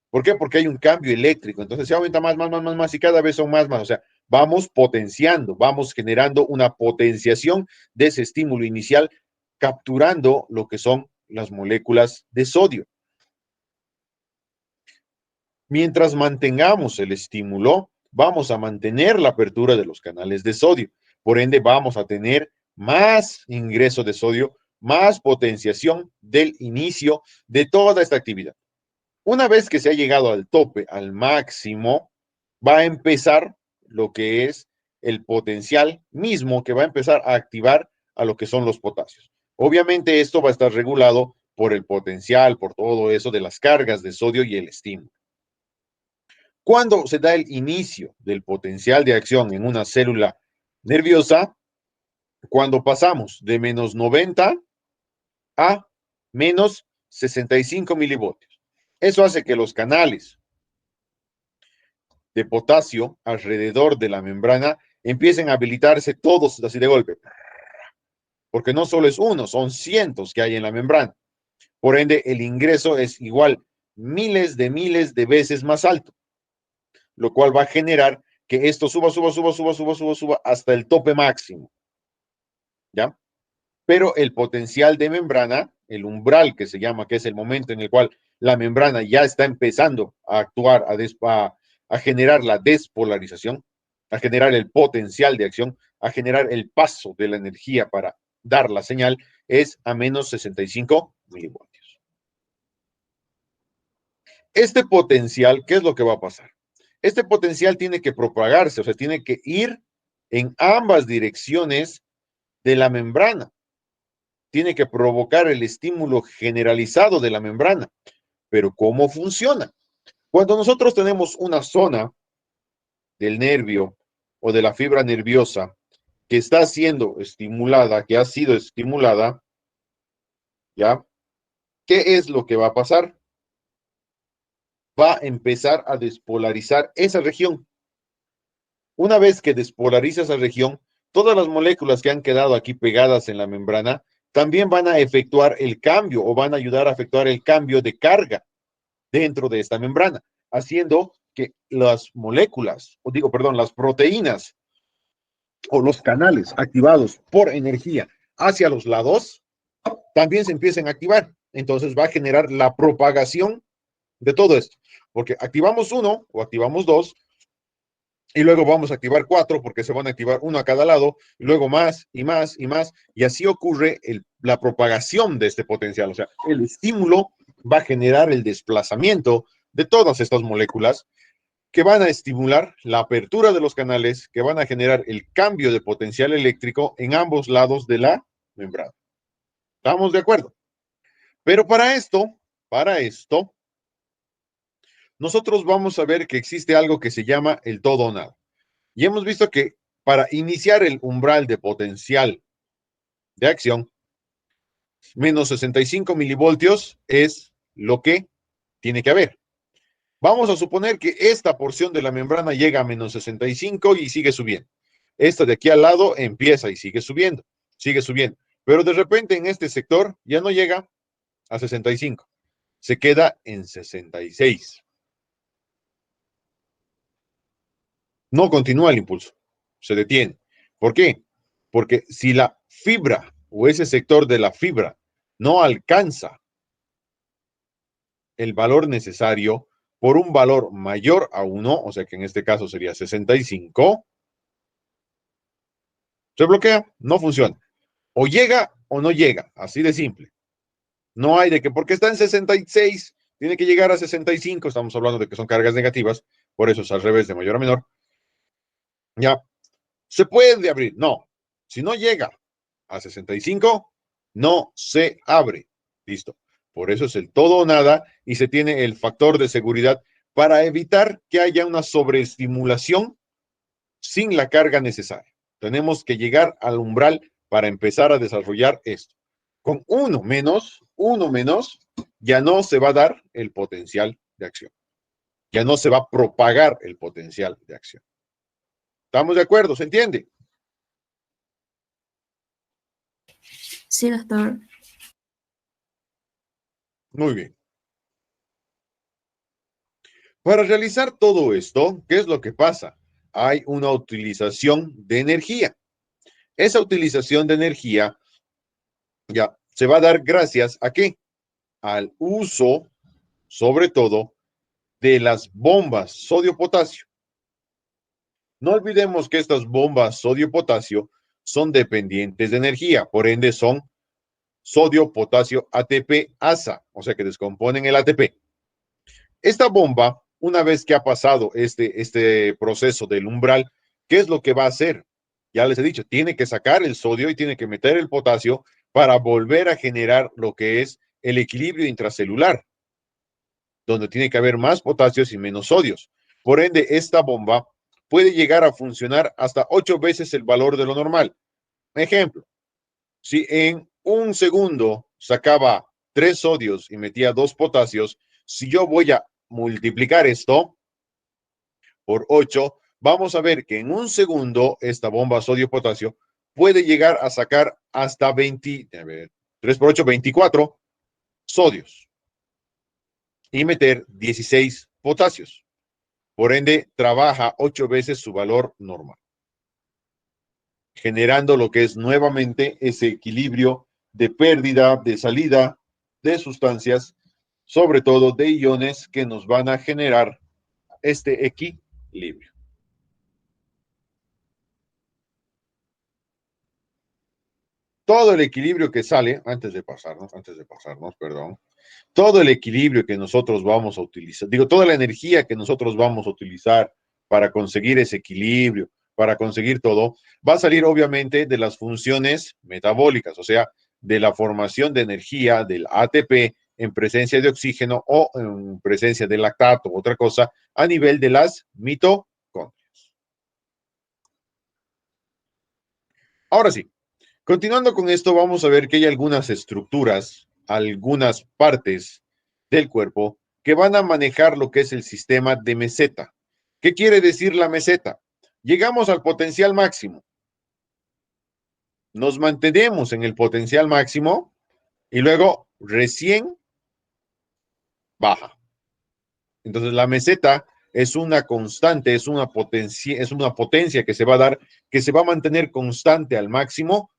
¿Por qué? Porque hay un cambio eléctrico. Entonces, se aumenta más, y cada vez son más. O sea, vamos potenciando, vamos generando una potenciación de ese estímulo inicial, capturando lo que son las moléculas de sodio. Mientras mantengamos el estímulo, vamos a mantener la apertura de los canales de sodio. Por ende, vamos a tener más ingreso de sodio, más potenciación del inicio de toda esta actividad. Una vez que se ha llegado al tope, al máximo, va a empezar lo que es el potencial mismo que va a empezar a activar a lo que son los potasios. Obviamente esto va a estar regulado por el potencial, por todo eso de las cargas de sodio y el estímulo. Cuando se da el inicio del potencial de acción en una célula nerviosa, cuando pasamos de menos 90 a menos 65 milivoltios. Eso hace que los canales de potasio alrededor de la membrana empiecen a habilitarse todos así de golpe. Porque no solo es uno, son cientos que hay en la membrana. Por ende, el ingreso es igual miles de veces más alto, lo cual va a generar que esto suba hasta el tope máximo. ¿Ya? Pero el potencial de membrana, el umbral que se llama, que es el momento en el cual la membrana ya está empezando a actuar, a generar la despolarización, a generar el potencial de acción, a generar el paso de la energía para dar la señal, es a menos 65 milivoltios. Este potencial, ¿qué es lo que va a pasar? Este potencial tiene que propagarse, o sea, tiene que ir en ambas direcciones de la membrana. Tiene que provocar el estímulo generalizado de la membrana. Pero ¿cómo funciona? Cuando nosotros tenemos una zona del nervio o de la fibra nerviosa que está siendo estimulada, que ha sido estimulada, ¿ya? ¿Qué es lo que va a pasar? Va a empezar a despolarizar esa región. Una vez que despolariza esa región, todas las moléculas que han quedado aquí pegadas en la membrana también van a efectuar el cambio o van a ayudar a efectuar el cambio de carga dentro de esta membrana, haciendo que las moléculas, o digo, perdón, las proteínas o los canales activados por energía hacia los lados también se empiecen a activar. Entonces va a generar la propagación de todo esto, porque activamos uno o activamos dos y luego vamos a activar cuatro porque se van a activar uno a cada lado y luego más y más y más y así ocurre la propagación de este potencial. O sea, el estímulo va a generar el desplazamiento de todas estas moléculas que van a estimular la apertura de los canales, que van a generar el cambio de potencial eléctrico en ambos lados de la membrana. ¿Estamos de acuerdo? Pero para esto, nosotros vamos a ver que existe algo que se llama el todo o nada. Y hemos visto que para iniciar el umbral de potencial de acción, menos 65 milivoltios es lo que tiene que haber. Vamos a suponer que esta porción de la membrana llega a menos 65 y sigue subiendo. Esta de aquí al lado empieza y sigue subiendo. Pero de repente en este sector ya no llega a 65. Se queda en 66. No continúa el impulso. Se detiene. ¿Por qué? Porque si la fibra o ese sector de la fibra no alcanza el valor necesario por un valor mayor a 1, o sea que en este caso sería 65, se bloquea, no funciona. O llega o no llega, así de simple. No hay de que porque está en 66, tiene que llegar a 65, estamos hablando de que son cargas negativas, por eso es al revés de mayor a menor. Ya, ¿se puede abrir? No. Si no llega a 65, no se abre. Listo. Por eso es el todo o nada y se tiene el factor de seguridad para evitar que haya una sobreestimulación sin la carga necesaria. Tenemos que llegar al umbral para empezar a desarrollar esto. Con uno menos, ya no se va a dar el potencial de acción. Ya no se va a propagar el potencial de acción. ¿Estamos de acuerdo? ¿Se entiende? Sí, doctor. Muy bien. Para realizar todo esto, ¿qué es lo que pasa? Hay una utilización de energía. Esa utilización de energía ya se va a dar gracias a qué? Al uso, sobre todo, de las bombas sodio-potasio. No olvidemos que estas bombas sodio-potasio son dependientes de energía, por ende son sodio-potasio ATP-ASA, o sea que descomponen el ATP. Esta bomba, una vez que ha pasado este proceso del umbral, ¿qué es lo que va a hacer? Ya les he dicho, tiene que sacar el sodio y tiene que meter el potasio para volver a generar lo que es el equilibrio intracelular, donde tiene que haber más potasios y menos sodios. Por ende, esta bomba puede llegar a funcionar hasta 8 veces el valor de lo normal. Ejemplo, si en un segundo sacaba 3 sodios y metía 2 potasios, si yo voy a multiplicar esto por 8, vamos a ver que en un segundo esta bomba sodio-potasio puede llegar a sacar hasta 3 por 8, 24 sodios y meter 16 potasios. Por ende, trabaja 8 veces su valor normal, generando lo que es nuevamente ese equilibrio de pérdida, de salida de sustancias, sobre todo de iones que nos van a generar este equilibrio. Todo el equilibrio que sale, antes de pasarnos, perdón, todo el equilibrio que nosotros vamos a utilizar, toda la energía que nosotros vamos a utilizar para conseguir ese equilibrio, para conseguir todo, va a salir obviamente de las funciones metabólicas, o sea, de la formación de energía del ATP en presencia de oxígeno o en presencia de lactato, otra cosa, a nivel de las mitocondrias. Ahora sí, continuando con esto, vamos a ver que hay algunas estructuras, algunas partes del cuerpo que van a manejar lo que es el sistema de meseta. ¿Qué quiere decir la meseta? Llegamos al potencial máximo. nos mantenemos en el potencial máximo y luego recién baja. Entonces la meseta es una constante, es una potencia que se va a dar, que se va a mantener constante al máximo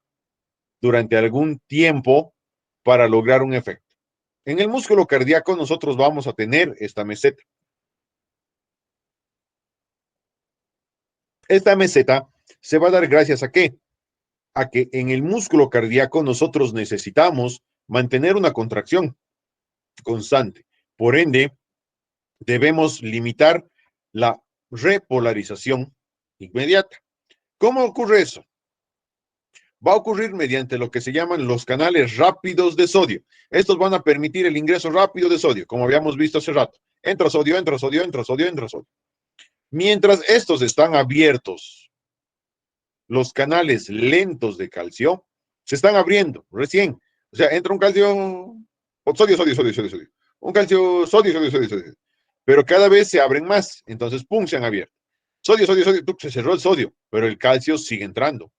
durante algún tiempo para lograr un efecto. En el músculo cardíaco nosotros vamos a tener esta meseta. Esta meseta se va a dar gracias a ¿qué? A que en el músculo cardíaco nosotros necesitamos mantener una contracción constante. Por ende, debemos limitar la repolarización inmediata. ¿Cómo ocurre eso? Va a ocurrir mediante lo que se llaman los canales rápidos de sodio. Estos van a permitir el ingreso rápido de sodio, como habíamos visto hace rato. Entra sodio, entra sodio, entra sodio, entra sodio. Mientras estos están abiertos, los canales lentos de calcio se están abriendo recién. O sea, entra un calcio, sodio, sodio, sodio, sodio, sodio. Un calcio, sodio, sodio, sodio, sodio. Pero cada vez se abren más. Entonces, pum, se han abierto. Sodio, sodio, sodio, se cerró el sodio, pero el calcio sigue entrando.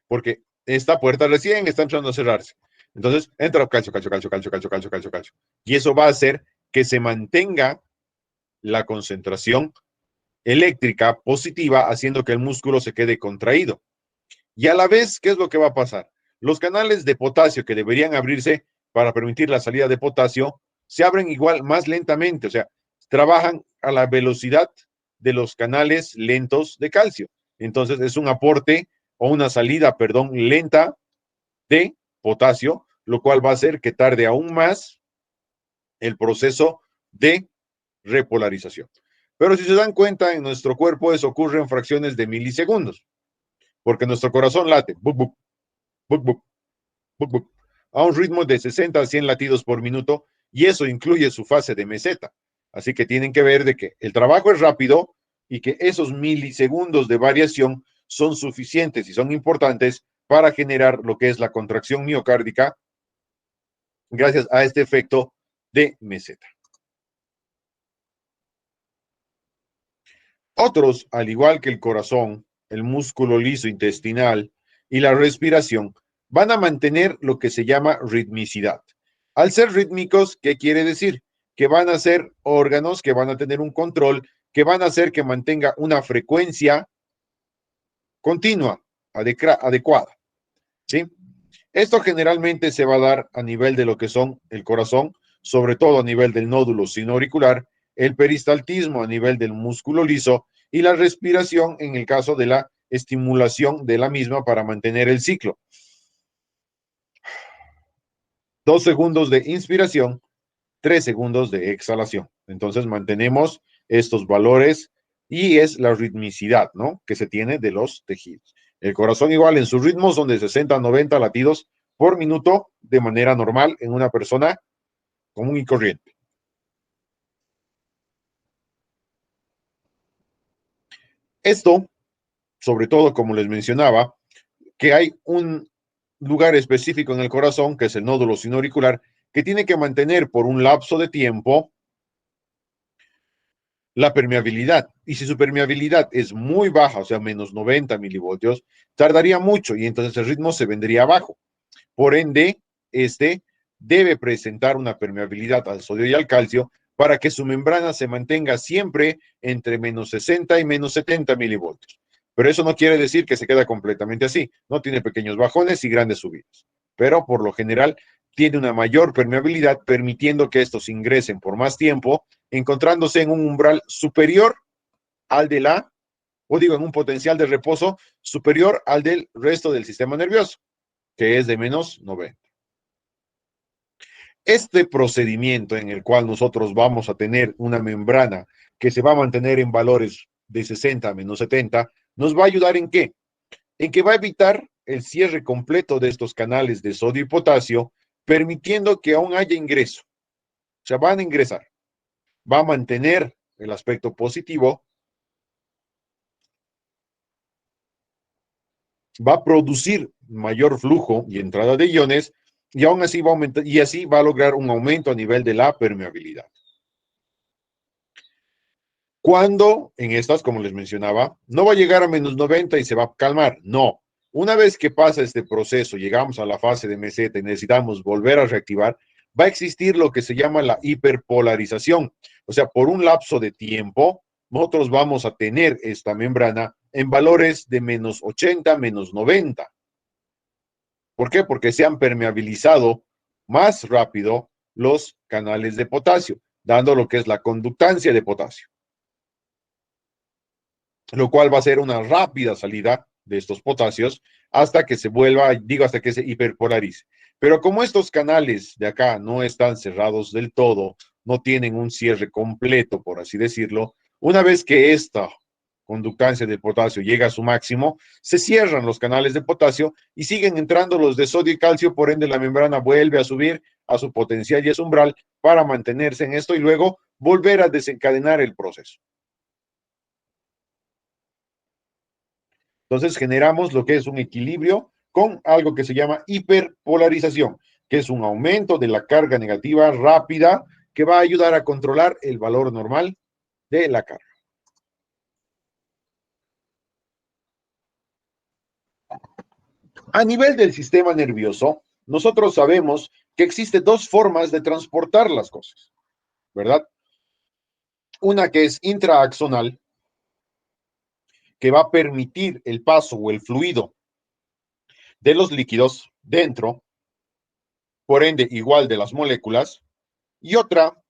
Porque esta puerta recién está empezando a cerrarse. Entonces, entra calcio, calcio, calcio, calcio, calcio, calcio, calcio, calcio. Y eso va a hacer que se mantenga la concentración eléctrica positiva, haciendo que el músculo se quede contraído. Y a la vez, ¿qué es lo que va a pasar? Los canales de potasio que deberían abrirse para permitir la salida de potasio, se abren igual más lentamente, o sea, trabajan a la velocidad de los canales lentos de calcio. Entonces, es un aporte o una salida, perdón, lenta de potasio, lo cual va a hacer que tarde aún más el proceso de repolarización. Pero si se dan cuenta, en nuestro cuerpo eso ocurre en fracciones de milisegundos, porque nuestro corazón late buc, buc, buc, buc, buc, buc, a un ritmo de 60 a 100 latidos por minuto, y eso incluye su fase de meseta. Así que tienen que ver de que el trabajo es rápido y que esos milisegundos de variación son suficientes y son importantes para generar lo que es la contracción miocárdica gracias a este efecto de meseta. Otros, al igual que el corazón, el músculo liso intestinal y la respiración, van a mantener lo que se llama ritmicidad. Al ser rítmicos, ¿qué quiere decir? Que van a ser órganos que van a tener un control, que van a hacer que mantenga una frecuencia continua, adecuada. ¿Sí? Esto generalmente se va a dar a nivel de lo que son el corazón, sobre todo a nivel del nódulo sinoauricular, el peristaltismo a nivel del músculo liso y la respiración en el caso de la estimulación de la misma para mantener el ciclo. 2 segundos de inspiración, 3 segundos de exhalación. Entonces mantenemos estos valores y es la ritmicidad, ¿no?, que se tiene de los tejidos. El corazón igual en sus ritmos son de 60 a 90 latidos por minuto de manera normal en una persona común y corriente. Esto, sobre todo, como les mencionaba, que hay un lugar específico en el corazón, que es el nódulo sinoauricular, que tiene que mantener por un lapso de tiempo la permeabilidad. Y si su permeabilidad es muy baja, o sea, menos 90 milivoltios, tardaría mucho y entonces el ritmo se vendría abajo. Por ende, este debe presentar una permeabilidad al sodio y al calcio para que su membrana se mantenga siempre entre menos 60 y menos 70 milivoltios. Pero eso no quiere decir que se queda completamente así. No tiene pequeños bajones y grandes subidas. Pero por lo general tiene una mayor permeabilidad, permitiendo que estos ingresen por más tiempo, encontrándose en un umbral superior al de en un potencial de reposo superior al del resto del sistema nervioso, que es de menos 90. Este procedimiento en el cual nosotros vamos a tener una membrana que se va a mantener en valores de 60 a menos 70, nos va a ayudar ¿en qué? En que va a evitar el cierre completo de estos canales de sodio y potasio, permitiendo que aún haya ingreso. O sea, van a ingresar. Va a mantener el aspecto positivo, va a producir mayor flujo y entrada de iones, y aún así va a aumentar, y así va a lograr un aumento a nivel de la permeabilidad. Cuando en estas, como les mencionaba, no va a llegar a menos 90 y se va a calmar, no. Una vez que pasa este proceso, llegamos a la fase de meseta y necesitamos volver a reactivar, va a existir lo que se llama la hiperpolarización. O sea, por un lapso de tiempo, nosotros vamos a tener esta membrana en valores de -80, -90. ¿Por qué? Porque se han permeabilizado más rápido los canales de potasio, dando lo que es la conductancia de potasio, lo cual va a ser una rápida salida de estos potasios hasta que se vuelva, digo, hasta que se hiperpolarice. Pero como estos canales de acá no están cerrados del todo, no tienen un cierre completo, por así decirlo, una vez que esta conductancia del potasio llega a su máximo, se cierran los canales de potasio y siguen entrando los de sodio y calcio, por ende la membrana vuelve a subir a su potencial y a su umbral para mantenerse en esto y luego volver a desencadenar el proceso. Entonces generamos lo que es un equilibrio con algo que se llama hiperpolarización, que es un aumento de la carga negativa rápida que va a ayudar a controlar el valor normal de la carga. A nivel del sistema nervioso, nosotros sabemos que existen dos formas de transportar las cosas, ¿verdad? Una que es intraaxonal, que va a permitir el paso o el fluido de los líquidos dentro, por ende igual de las moléculas, y otra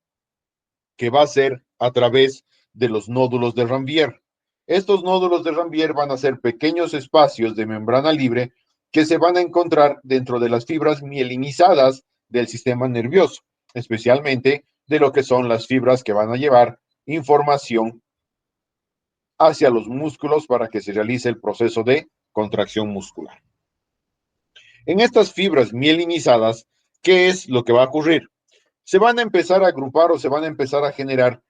que va a ser a través de los nódulos de Ranvier. Estos nódulos de Ranvier van a ser pequeños espacios de membrana libre que se van a encontrar dentro de las fibras mielinizadas del sistema nervioso, especialmente de lo que son las fibras que van a llevar información hacia los músculos para que se realice el proceso de contracción muscular. En estas fibras mielinizadas, ¿qué es lo que va a ocurrir? Se van a empezar a agrupar o se van a empezar a generar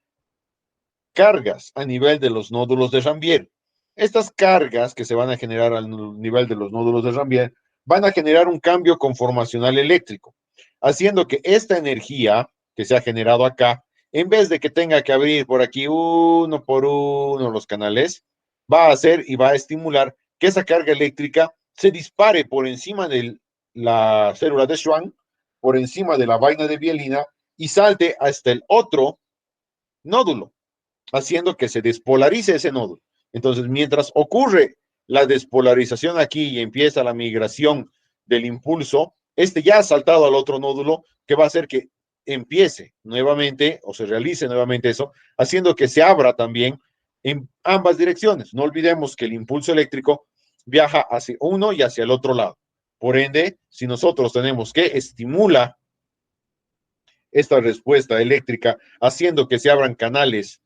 cargas a nivel de los nódulos de Ranvier. Estas cargas que se van a generar al nivel de los nódulos de Ranvier van a generar un cambio conformacional eléctrico, haciendo que esta energía que se ha generado acá, en vez de que tenga que abrir por aquí uno por uno los canales, va a hacer y va a estimular que esa carga eléctrica se dispare por encima de la célula de Schwann, por encima de la vaina de mielina y salte hasta el otro nódulo, haciendo que se despolarice ese nódulo. Entonces, mientras ocurre la despolarización aquí y empieza la migración del impulso, este ya ha saltado al otro nódulo que va a hacer que empiece nuevamente o se realice nuevamente eso, haciendo que se abra también en ambas direcciones. No olvidemos que el impulso eléctrico viaja hacia uno y hacia el otro lado. Por ende, si nosotros tenemos que estimular esta respuesta eléctrica haciendo que se abran canales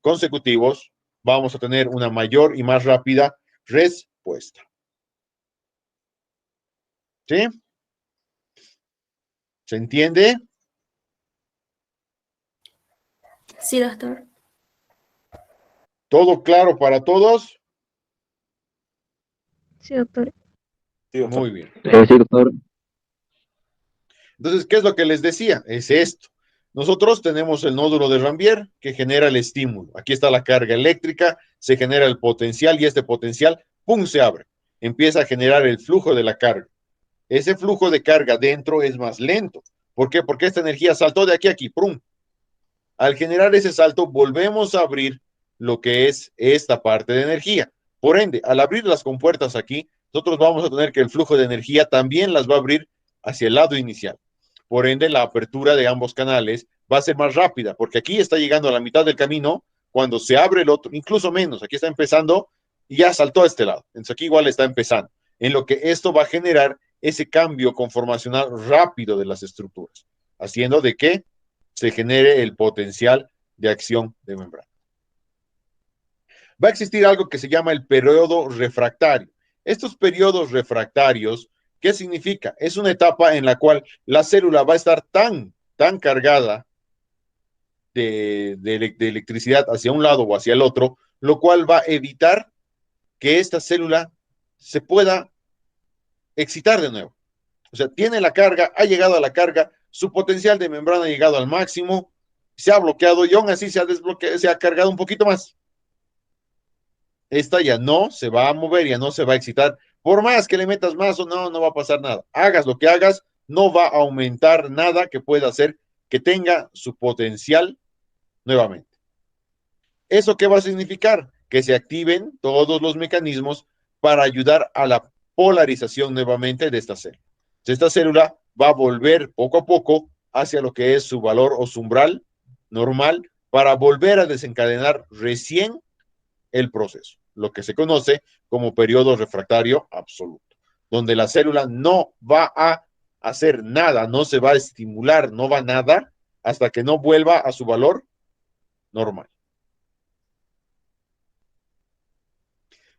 consecutivos, vamos a tener una mayor y más rápida respuesta. ¿Sí? ¿Se entiende? Sí, doctor. ¿Todo claro para todos? Sí, doctor. Muy bien. Sí, doctor. Entonces, ¿qué es lo que les decía? Es esto. Nosotros tenemos el nódulo de Ranvier que genera el estímulo. Aquí está la carga eléctrica, se genera el potencial y este potencial, ¡pum!, se abre. Empieza a generar el flujo de la carga. Ese flujo de carga dentro es más lento. ¿Por qué? Porque esta energía saltó de aquí a aquí, ¡pum! Al generar ese salto, volvemos a abrir lo que es esta parte de energía. Por ende, al abrir las compuertas aquí, nosotros vamos a tener que el flujo de energía también las va a abrir hacia el lado inicial. Por ende, la apertura de ambos canales va a ser más rápida, porque aquí está llegando a la mitad del camino, cuando se abre el otro, incluso menos, aquí está empezando y ya saltó a este lado. Entonces aquí igual está empezando, en lo que esto va a generar ese cambio conformacional rápido de las estructuras, haciendo de que se genere el potencial de acción de membrana. Va a existir algo que se llama el periodo refractario. Estos periodos refractarios, ¿qué significa? Es una etapa en la cual la célula va a estar tan cargada de electricidad hacia un lado o hacia el otro, lo cual va a evitar que esta célula se pueda excitar de nuevo. O sea, tiene la carga, ha llegado a la carga, su potencial de membrana ha llegado al máximo, se ha bloqueado y aún así se ha desbloqueado, se ha cargado un poquito más. Esta ya no se va a mover, ya no se va a excitar Por más que le metas más o no, no va a pasar nada. Hagas lo que hagas, no va a aumentar nada que pueda hacer que tenga su potencial nuevamente. ¿Eso qué va a significar? Que se activen todos los mecanismos para ayudar a la polarización nuevamente de esta célula. Esta célula va a volver poco a poco hacia lo que es su valor o su umbral normal para volver a desencadenar recién el proceso, lo que se conoce como periodo refractario absoluto, donde la célula no va a hacer nada, no se va a estimular, no va a nada hasta que no vuelva a su valor normal.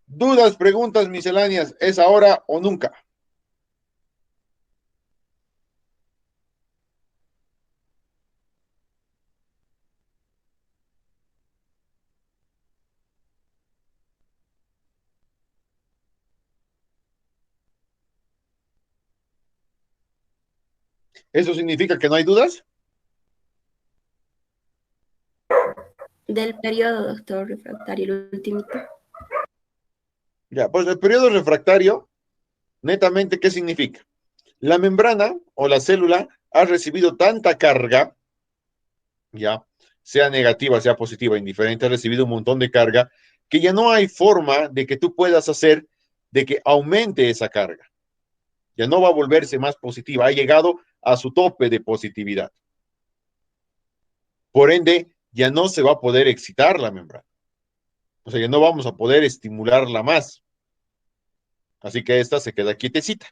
Dudas, preguntas misceláneas, ¿es ahora o nunca? ¿Eso significa que no hay dudas? Del periodo, doctor, refractario, el ultimito. Ya, pues el periodo refractario, netamente, ¿qué significa? La membrana o la célula ha recibido tanta carga, ya, sea negativa, sea positiva, indiferente, ha recibido un montón de carga, que ya no hay forma de que tú puedas hacer de que aumente esa carga. Ya no va a volverse más positiva, ha llegado a su tope de positividad. Por ende, ya no se va a poder excitar la membrana. O sea, ya no vamos a poder estimularla más. Así que esta se queda quietecita.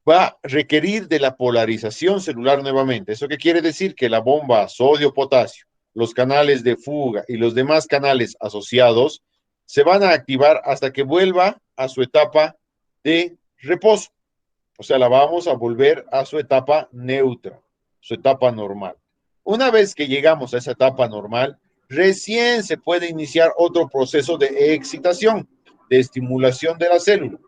Va a requerir de la polarización celular nuevamente. ¿Eso qué quiere decir? Que la bomba sodio-potasio, los canales de fuga y los demás canales asociados se van a activar hasta que vuelva a su etapa de reposo. O sea, la vamos a volver a su etapa neutra, su etapa normal. Una vez que llegamos a esa etapa normal, recién se puede iniciar otro proceso de excitación, de estimulación de la célula.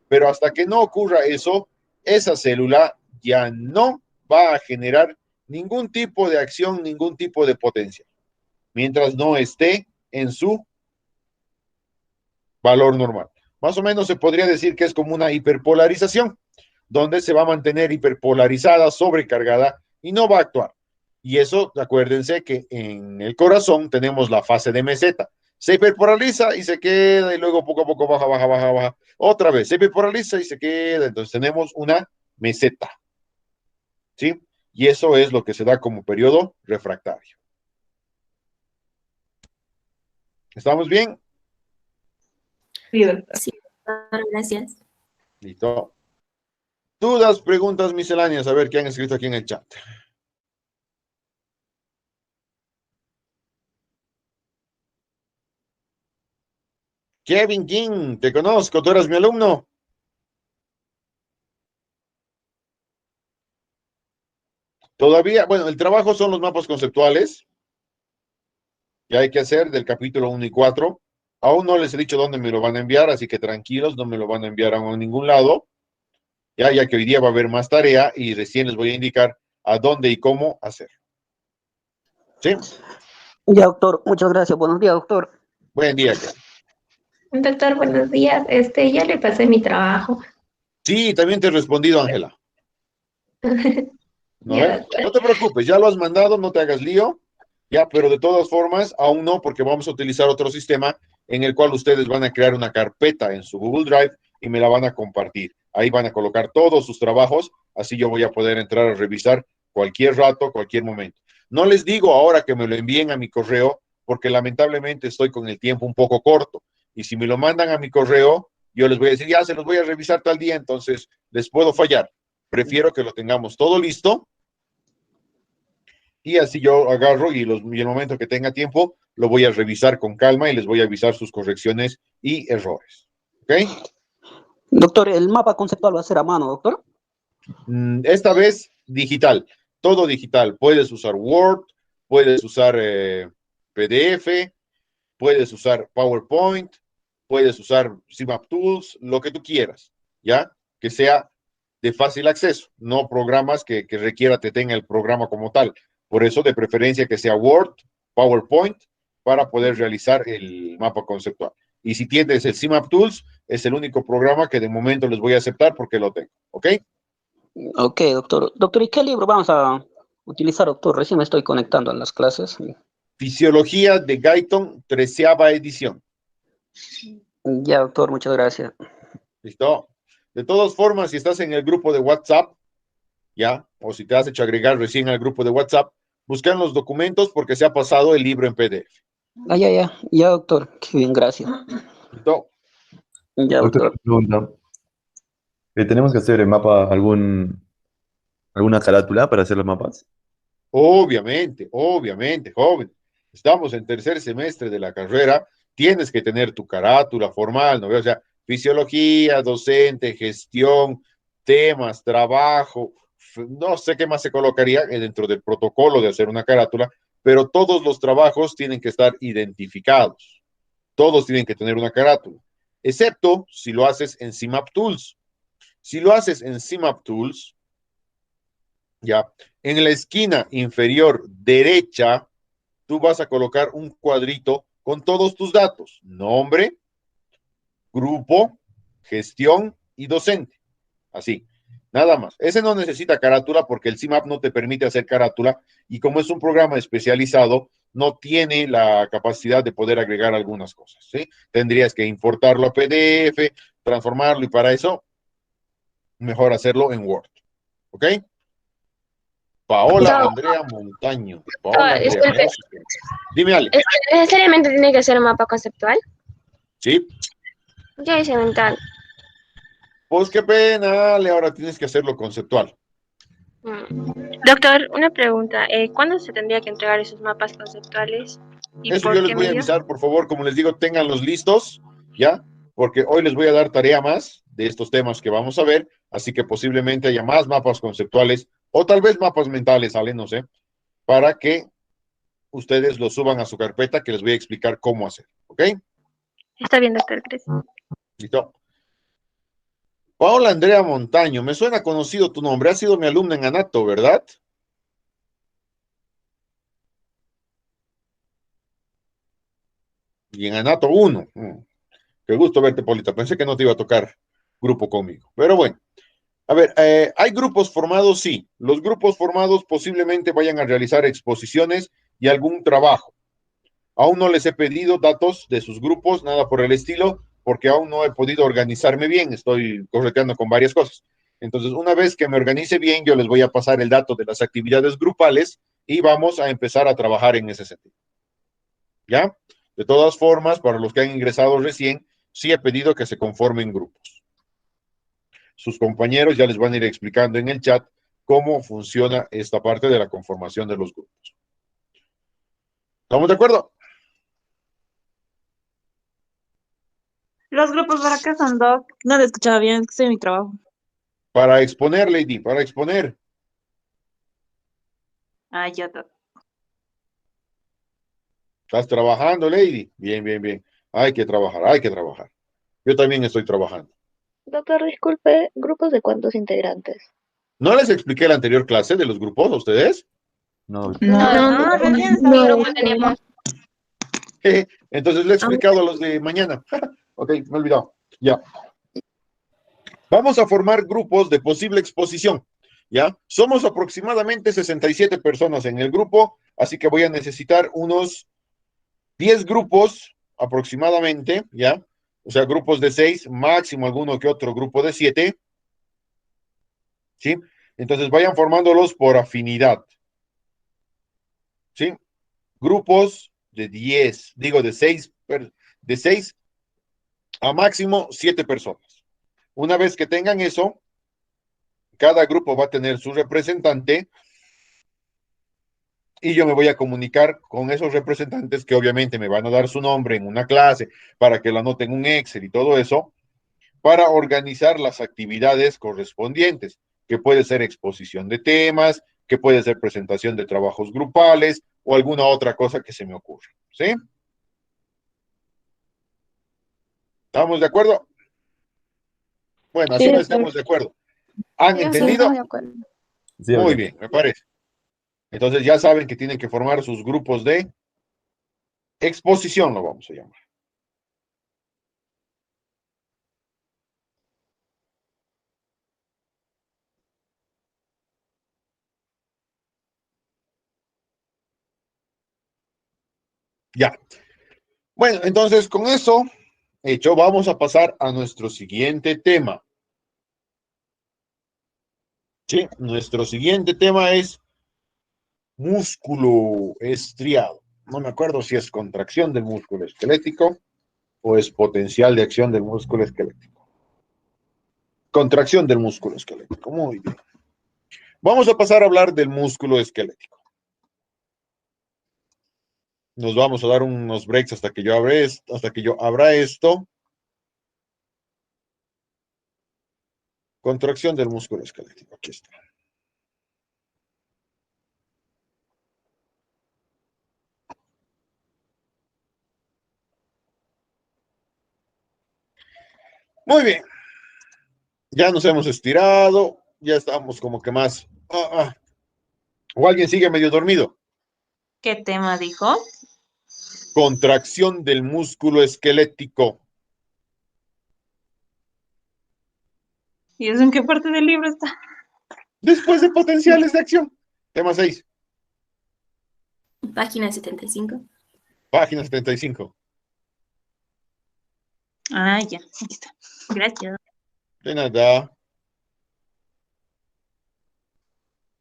Pero hasta que no ocurra eso, esa célula ya no va a generar ningún tipo de acción, ningún tipo de potencia, mientras no esté en su valor normal. Más o menos se podría decir que es como una hiperpolarización, donde se va a mantener hiperpolarizada, sobrecargada y no va a actuar. Y eso, acuérdense que en el corazón tenemos la fase de meseta. Se hiperpolariza y se queda y luego poco a poco baja, baja, baja, baja. Otra vez, se hiperpolariza y se queda. Entonces tenemos una meseta. ¿Sí? Y eso es lo que se da como periodo refractario. ¿Estamos bien? Sí, doctor. Sí, doctor, gracias. Listo. Dudas, preguntas misceláneas. A ver qué han escrito aquí en el chat. Kevin King, te conozco, tú eras mi alumno. Todavía, bueno, el trabajo son los mapas conceptuales que hay que hacer del capítulo 1 y 4. Aún no les he dicho dónde me lo van a enviar, así que tranquilos, no me lo van a enviar a ningún lado. Ya que hoy día va a haber más tarea y recién les voy a indicar a dónde y cómo hacer. ¿Sí? Ya, doctor, muchas gracias. Buenos días, doctor. Buen día. Doctor, buenos días. Ya le pasé mi trabajo. Sí, también te he respondido, Ángela. ¿No Ya, ves? doctor. No te preocupes, ya lo has mandado, no te hagas lío. Ya, pero de todas formas, aún no, porque vamos a utilizar otro sistema en el cual ustedes van a crear una carpeta en su Google Drive y me la van a compartir. Ahí van a colocar todos sus trabajos, así yo voy a poder entrar a revisar cualquier rato, cualquier momento. No les digo ahora que me lo envíen a mi correo, porque lamentablemente estoy con el tiempo un poco corto. Y si me lo mandan a mi correo, yo les voy a decir, ya se los voy a revisar tal día, entonces les puedo fallar. Prefiero que lo tengamos todo listo y así yo agarro y el momento que tenga tiempo lo voy a revisar con calma y les voy a avisar sus correcciones y errores. ¿Ok? Doctor, ¿el mapa conceptual va a ser a mano, doctor? Esta vez digital, todo digital. Puedes usar Word, puedes usar PDF, puedes usar PowerPoint, puedes usar CMap Tools, lo que tú quieras, ¿ya? Que sea de fácil acceso, no programas que requiera te tenga el programa como tal. Por eso, de preferencia que sea Word, PowerPoint, para poder realizar el mapa conceptual. Y si tienes el CMAP Tools, es el único programa que de momento les voy a aceptar porque lo tengo, ¿ok? Ok, doctor. Doctor, ¿y qué libro vamos a utilizar, doctor? Recién me estoy conectando a las clases. Fisiología de Guyton, 13ª edición. Ya, doctor, muchas gracias. ¿Listo? De todas formas, si estás en el grupo de WhatsApp, ¿ya? O si te has hecho agregar recién al grupo de WhatsApp, buscan los documentos porque se ha pasado el libro en PDF. Ah, ya, doctor. Qué bien, gracias. ¿Listo? Ya, Doctor, doctor. una pregunta. ¿Tenemos que hacer el mapa alguna carátula para hacer los mapas? Obviamente, obviamente, joven. Estamos en tercer semestre de la carrera, tienes que tener tu carátula formal, ¿no? O sea, fisiología, docente, gestión, temas, trabajo, no sé qué más se colocaría dentro del protocolo de hacer una carátula, pero todos los trabajos tienen que estar identificados. Todos tienen que tener una carátula, excepto si lo haces en CMAP Tools. Si lo haces en CMAP Tools, ya, en la esquina inferior derecha, tú vas a colocar un cuadrito con todos tus datos: nombre, grupo, gestión y docente. Así, nada más. Ese no necesita carátula porque el CMAP no te permite hacer carátula y como es un programa especializado, no tiene la capacidad de poder agregar algunas cosas, ¿sí? Tendrías que importarlo a PDF, transformarlo y para eso, mejor hacerlo en Word. ¿Ok? Paola Doctor, Andrea Montaño. Paola Andrea, disculpe, no sé qué. Dime, Ale. ¿necesariamente tiene que ser un mapa conceptual? Sí. Ya hice mental. Pues qué pena, Ale. Ahora tienes que hacerlo conceptual. Doctor, una pregunta. ¿Cuándo se tendría que entregar esos mapas conceptuales? ¿Y Eso yo por les qué voy a medio? avisar, por favor, como les digo, ténganlos listos, ¿ya? Porque hoy les voy a dar tarea más de estos temas que vamos a ver, así que posiblemente haya más mapas conceptuales o tal vez mapas mentales, Ale, no sé, para que ustedes los suban a su carpeta que les voy a explicar cómo hacer, ¿ok? Está bien, doctor, gracias. Listo. Paola Andrea Montaño, me suena conocido tu nombre, has sido mi alumna en Anato, ¿verdad? Y en Anato 1. Qué gusto verte, Polita. Pensé que no te iba a tocar grupo conmigo. Pero bueno, a ver, ¿hay grupos formados? Sí. Los grupos formados posiblemente vayan a realizar exposiciones y algún trabajo. Aún no les he pedido datos de sus grupos, nada por el estilo, porque aún no he podido organizarme bien. Estoy correteando con varias cosas. Entonces, una vez que me organice bien, yo les voy a pasar el dato de las actividades grupales y vamos a empezar a trabajar en ese sentido. ¿Ya? De todas formas, para los que han ingresado recién, sí he pedido que se conformen grupos. Sus compañeros ya les van a ir explicando en el chat cómo funciona esta parte de la conformación de los grupos. ¿Estamos de acuerdo? ¿Los grupos para qué son, Doc? No lo escuchaba bien, es que estoy en mi trabajo. Para exponer, Lady, para exponer. Ah, ya, Doc. ¿Estás trabajando, Lady? Bien, bien, bien. Hay que trabajar, hay que trabajar. Yo también estoy trabajando. Doctor, disculpe, ¿grupos de cuántos integrantes? ¿No les expliqué la anterior clase de los grupos a ustedes? No. No, No, doctor, recién ¿qué estaba. grupo teníamos? Entonces le he explicado a los de mañana. Ok, me he olvidado. Ya. Vamos a formar grupos de posible exposición, ¿ya? Somos aproximadamente 67 personas en el grupo, así que voy a necesitar unos 10 grupos aproximadamente, ¿ya? O sea, grupos de 6, máximo alguno que otro grupo de 7, ¿sí? Entonces vayan formándolos por afinidad, ¿sí? Grupos de 10, digo de 6 a máximo 7 personas. Una vez que tengan eso, cada grupo va a tener su representante y yo me voy a comunicar con esos representantes que obviamente me van a dar su nombre en una clase para que lo anoten en un Excel y todo eso, para organizar las actividades correspondientes, que puede ser exposición de temas, que puede ser presentación de trabajos grupales o alguna otra cosa que se me ocurra. ¿Sí? ¿Estamos de acuerdo? Bueno, así Sí, no doctor. estemos de acuerdo. ¿Han Sí, Sí, entendido? estamos de acuerdo. Sí, Muy doctor. bien, me parece. Entonces ya saben que tienen que formar sus grupos de exposición, lo vamos a llamar. Ya. Bueno, entonces con eso hecho, vamos a pasar a nuestro siguiente tema. Sí, nuestro siguiente tema es músculo estriado. No me acuerdo si es contracción del músculo esquelético o es potencial de acción del músculo esquelético. Contracción del músculo esquelético. Muy bien. Vamos a pasar a hablar del músculo esquelético. Nos vamos a dar unos breaks hasta que yo abra esto. Contracción del músculo esquelético. Aquí está. Muy bien. Ya nos hemos estirado. Ya estamos como que más. ¿O alguien sigue medio dormido? ¿Qué tema dijo? Contracción del músculo esquelético. ¿Y eso en qué parte del libro está? Después de potenciales de acción. Tema 6. Página 75. Página 75. Ah, ya, aquí está. Gracias. De nada.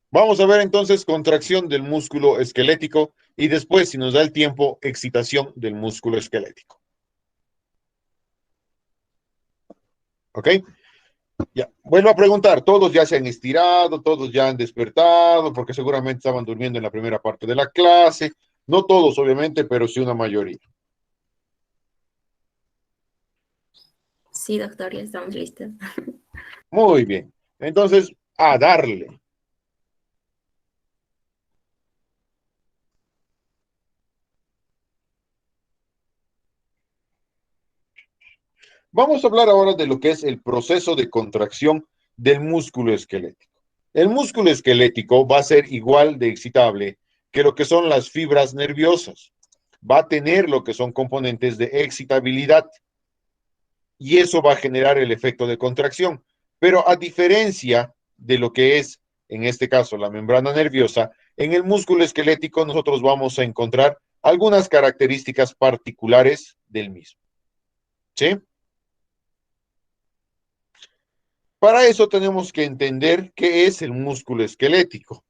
Vamos a ver entonces contracción del músculo esquelético y después, si nos da el tiempo, excitación del músculo esquelético. ¿Ok? Ya. Vuelvo a preguntar, todos ya se han estirado, todos ya han despertado, porque seguramente estaban durmiendo en la primera parte de la clase. No todos, obviamente, pero sí una mayoría. Sí, doctor, ya estamos listos. Muy bien. Entonces, a darle. Vamos a hablar ahora de lo que es el proceso de contracción del músculo esquelético. El músculo esquelético va a ser igual de excitable que lo que son las fibras nerviosas. Va a tener lo que son componentes de excitabilidad y eso va a generar el efecto de contracción. Pero a diferencia de lo que es, en este caso, la membrana nerviosa, en el músculo esquelético nosotros vamos a encontrar algunas características particulares del mismo. ¿Sí? Para eso tenemos que entender qué es el músculo esquelético.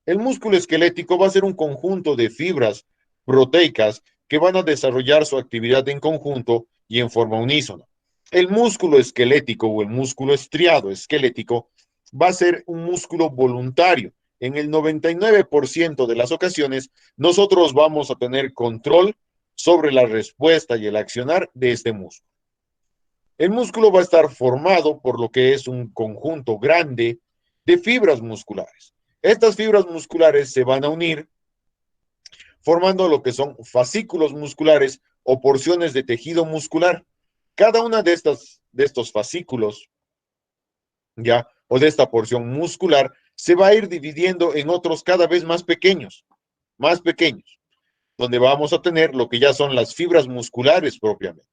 El músculo esquelético va a ser un conjunto de fibras proteicas que van a desarrollar su actividad en conjunto y en forma unísona. El músculo esquelético o el músculo estriado esquelético va a ser un músculo voluntario. En el 99% de las ocasiones, nosotros vamos a tener control sobre la respuesta y el accionar de este músculo. El músculo va a estar formado por lo que es un conjunto grande de fibras musculares. Estas fibras musculares se van a unir formando lo que son fascículos musculares o porciones de tejido muscular. Cada una de estos fascículos, ya, o de esta porción muscular, se va a ir dividiendo en otros cada vez más pequeños, donde vamos a tener lo que ya son las fibras musculares propiamente.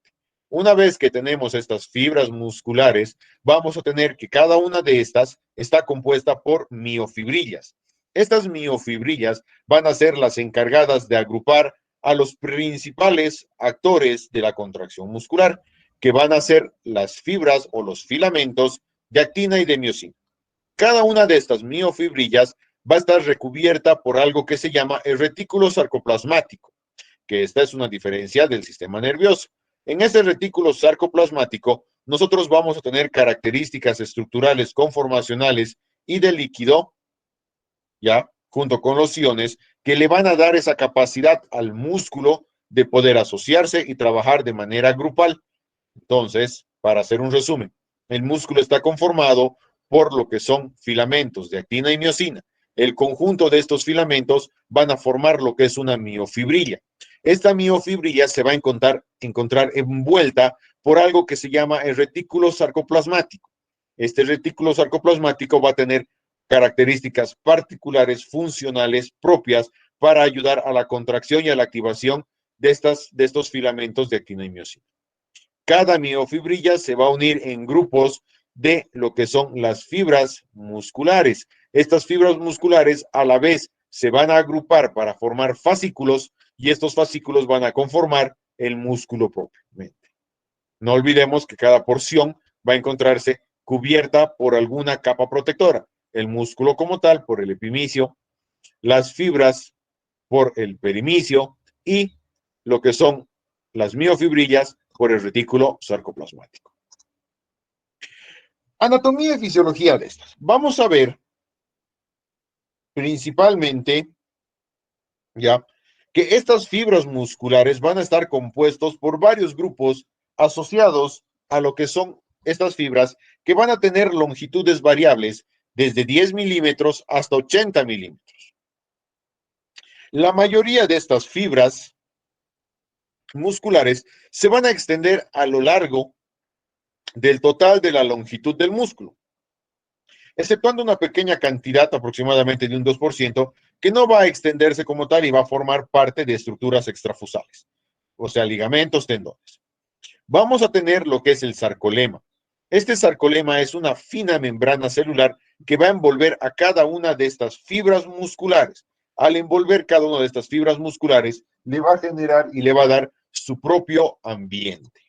Una vez que tenemos estas fibras musculares, vamos a tener que cada una de estas está compuesta por miofibrillas. Estas miofibrillas van a ser las encargadas de agrupar a los principales actores de la contracción muscular, que van a ser las fibras o los filamentos de actina y de miosina. Cada una de estas miofibrillas va a estar recubierta por algo que se llama el retículo sarcoplasmático, que esta es una diferencia del sistema nervioso. En este retículo sarcoplasmático, nosotros vamos a tener características estructurales conformacionales y de líquido, ya, junto con los iones, que le van a dar esa capacidad al músculo de poder asociarse y trabajar de manera grupal. Entonces, para hacer un resumen, el músculo está conformado por lo que son filamentos de actina y miosina. El conjunto de estos filamentos van a formar lo que es una miofibrilla. Esta miofibrilla se va a encontrar envuelta por algo que se llama el retículo sarcoplasmático. Este retículo sarcoplasmático va a tener características particulares, funcionales, propias para ayudar a la contracción y a la activación de estos filamentos de actina y miosina. Cada miofibrilla se va a unir en grupos de lo que son las fibras musculares. Estas fibras musculares a la vez se van a agrupar para formar fascículos y estos fascículos van a conformar el músculo propiamente. No olvidemos que cada porción va a encontrarse cubierta por alguna capa protectora. El músculo como tal por el epimicio, las fibras por el perimicio y lo que son las miofibrillas por el retículo sarcoplasmático. Anatomía y fisiología de estas. Vamos a ver principalmente ya que estas fibras musculares van a estar compuestos por varios grupos asociados a lo que son estas fibras que van a tener longitudes variables desde 10 milímetros hasta 80 milímetros. La mayoría de estas fibras musculares se van a extender a lo largo del total de la longitud del músculo, exceptuando una pequeña cantidad, aproximadamente de un 2%, que no va a extenderse como tal y va a formar parte de estructuras extrafusales, o sea, ligamentos, tendones. Vamos a tener lo que es el sarcolema. Este sarcolema es una fina membrana celular que va a envolver a cada una de estas fibras musculares. Al envolver cada una de estas fibras musculares, le va a generar y le va a dar su propio ambiente.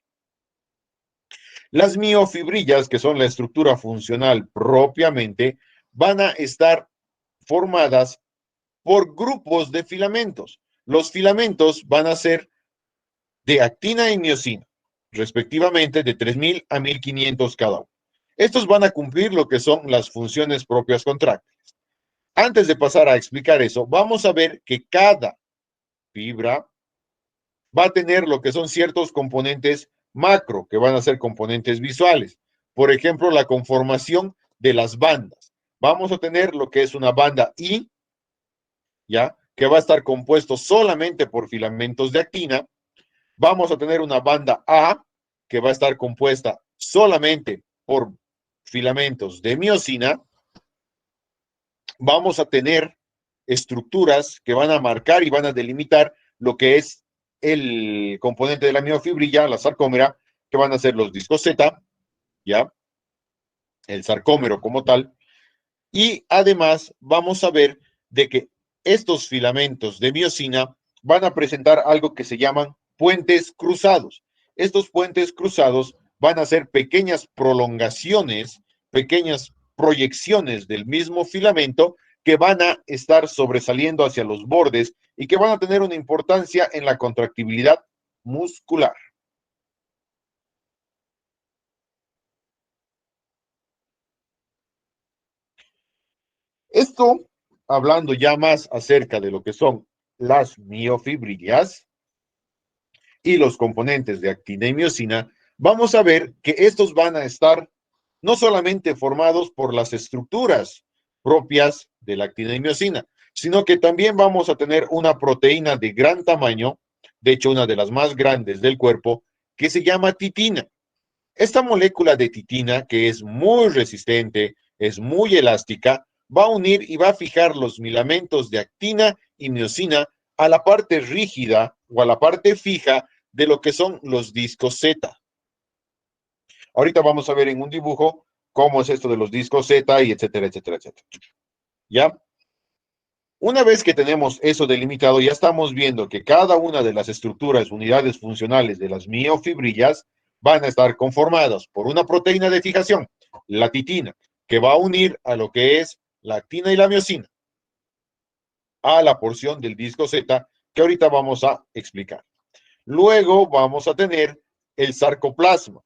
Las miofibrillas, que son la estructura funcional propiamente, van a estar formadas por grupos de filamentos. Los filamentos van a ser de actina y miosina, respectivamente de 3000 a 1500 cada uno. Estos van a cumplir lo que son las funciones propias contráctiles. Antes de pasar a explicar eso, vamos a ver que cada fibra va a tener lo que son ciertos componentes macro, que van a ser componentes visuales. Por ejemplo, la conformación de las bandas. Vamos a tener lo que es una banda I, ¿ya? Que va a estar compuesto solamente por filamentos de actina. Vamos a tener una banda A, que va a estar compuesta solamente por filamentos de miosina. Vamos a tener estructuras que van a marcar y van a delimitar lo que es el componente de la miofibrilla, la sarcómera, que van a ser los discos Z, ¿ya? El sarcómero como tal. Y además vamos a ver de que estos filamentos de miosina van a presentar algo que se llaman puentes cruzados. Estos puentes cruzados van a ser pequeñas prolongaciones, pequeñas proyecciones del mismo filamento que van a estar sobresaliendo hacia los bordes y que van a tener una importancia en la contractibilidad muscular. Esto, hablando ya más acerca de lo que son las miofibrillas y los componentes de actina y miosina, vamos a ver que estos van a estar no solamente formados por las estructuras propias de la actina y miosina, sino que también vamos a tener una proteína de gran tamaño, de hecho una de las más grandes del cuerpo, que se llama titina. Esta molécula de titina, que es muy resistente, es muy elástica, va a unir y va a fijar los filamentos de actina y miosina a la parte rígida o a la parte fija de lo que son los discos Z. Ahorita vamos a ver en un dibujo cómo es esto de los discos Z y etcétera, etcétera, etcétera. ¿Ya? Una vez que tenemos eso delimitado, ya estamos viendo que cada una de las estructuras, unidades funcionales de las miofibrillas van a estar conformadas por una proteína de fijación, la titina, que va a unir a lo que es la actina y la miosina a la porción del disco Z que ahorita vamos a explicar. Luego vamos a tener el sarcoplasma.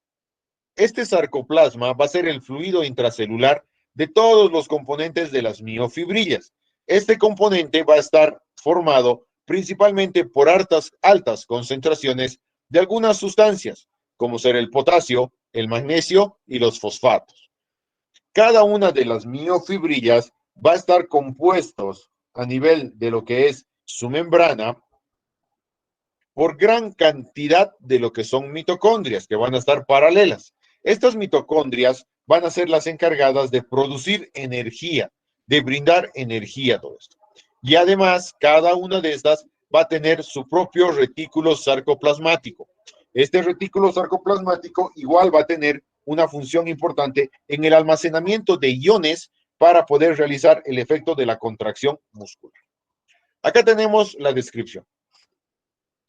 Este sarcoplasma va a ser el fluido intracelular de todos los componentes de las miofibrillas. Este componente va a estar formado principalmente por altas concentraciones de algunas sustancias, como ser el potasio, el magnesio y los fosfatos. Cada una de las miofibrillas va a estar compuestos a nivel de lo que es su membrana por gran cantidad de lo que son mitocondrias, que van a estar paralelas. Estas mitocondrias van a ser las encargadas de producir energía, de brindar energía a todo esto. Y además, cada una de estas va a tener su propio retículo sarcoplasmático. Este retículo sarcoplasmático igual va a tener una función importante en el almacenamiento de iones para poder realizar el efecto de la contracción muscular. Acá tenemos la descripción.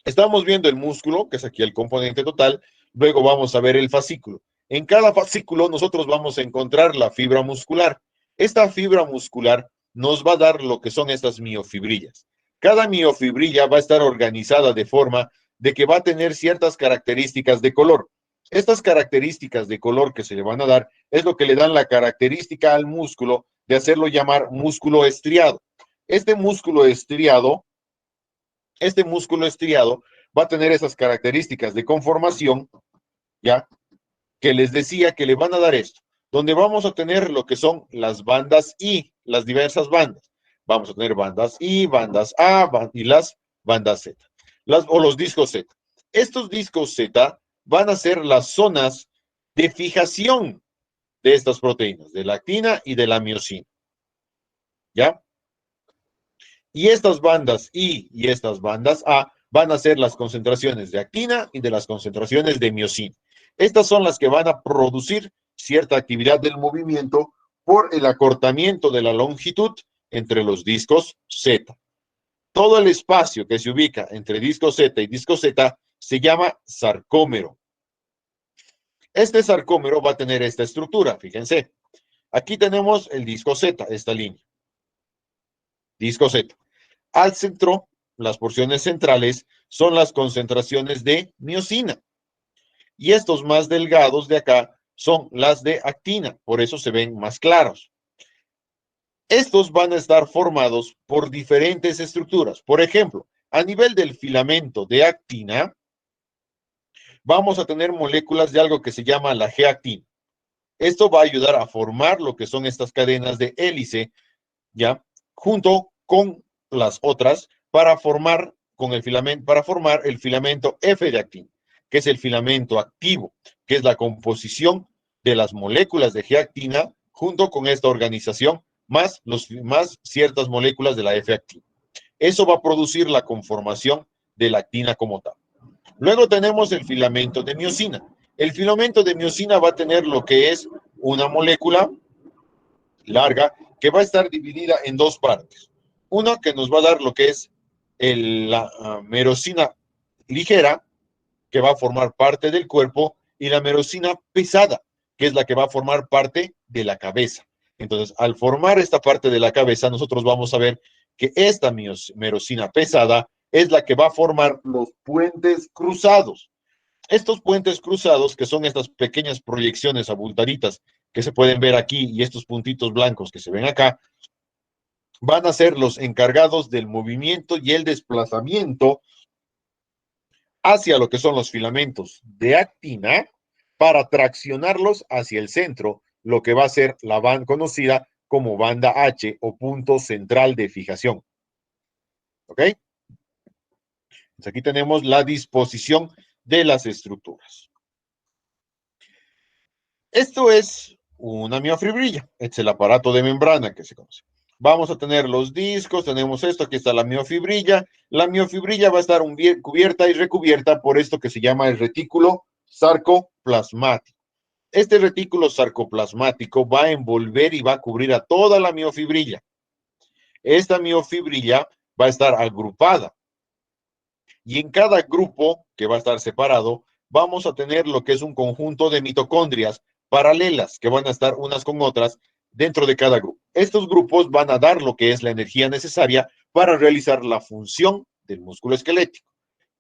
Estamos viendo el músculo, que es aquí el componente total, luego vamos a ver el fascículo. En cada fascículo nosotros vamos a encontrar la fibra muscular. Esta fibra muscular nos va a dar lo que son estas miofibrillas. Cada miofibrilla va a estar organizada de forma de que va a tener ciertas características de color. Estas características de color que se le van a dar es lo que le dan la característica al músculo de hacerlo llamar músculo estriado. Este músculo estriado va a tener esas características de conformación, ¿ya? Que les decía que le van a dar esto, donde vamos a tener lo que son las bandas I, las diversas bandas. Vamos a tener bandas I, bandas A y las bandas Z, o los discos Z. Estos discos Z van a ser las zonas de fijación de estas proteínas, de la actina y de la miosina, ¿ya? Y estas bandas I y estas bandas A van a ser las concentraciones de actina y de las concentraciones de miosina. Estas son las que van a producir cierta actividad del movimiento por el acortamiento de la longitud entre los discos Z. Todo el espacio que se ubica entre disco Z y disco Z se llama sarcómero. Este sarcómero va a tener esta estructura, fíjense. Aquí tenemos el disco Z, esta línea. Disco Z. Al centro, las porciones centrales son las concentraciones de miosina. Y estos más delgados de acá son las de actina, por eso se ven más claros. Estos van a estar formados por diferentes estructuras. Por ejemplo, a nivel del filamento de actina, vamos a tener moléculas de algo que se llama la G-actina. Esto va a ayudar a formar lo que son estas cadenas de hélice, ¿ya? Junto con las otras para formar el filamento F de actina, que es el filamento activo, que es la composición de las moléculas de G-actina junto con esta organización, más ciertas moléculas de la F-actina. Eso va a producir la conformación de la actina como tal. Luego tenemos el filamento de miosina. El filamento de miosina va a tener lo que es una molécula larga que va a estar dividida en dos partes. Una que nos va a dar lo que es la merosina ligera, que va a formar parte del cuerpo, y la merosina pesada, que es la que va a formar parte de la cabeza. Entonces, al formar esta parte de la cabeza, nosotros vamos a ver que esta merosina pesada es la que va a formar los puentes cruzados. Estos puentes cruzados, que son estas pequeñas proyecciones abultaditas que se pueden ver aquí y estos puntitos blancos que se ven acá, van a ser los encargados del movimiento y el desplazamiento hacia lo que son los filamentos de actina para traccionarlos hacia el centro, lo que va a ser la banda conocida como banda H o punto central de fijación. ¿Ok? Entonces aquí tenemos la disposición de las estructuras. Esto es una miofibrilla. Este es el aparato de membrana que se conoce. Vamos a tener los discos, tenemos esto, aquí está la miofibrilla. La miofibrilla va a estar cubierta y recubierta por esto que se llama el retículo sarcoplasmático. Este retículo sarcoplasmático va a envolver y va a cubrir a toda la miofibrilla. Esta miofibrilla va a estar agrupada. Y en cada grupo, que va a estar separado, vamos a tener lo que es un conjunto de mitocondrias paralelas, que van a estar unas con otras dentro de cada grupo. Estos grupos van a dar lo que es la energía necesaria para realizar la función del músculo esquelético.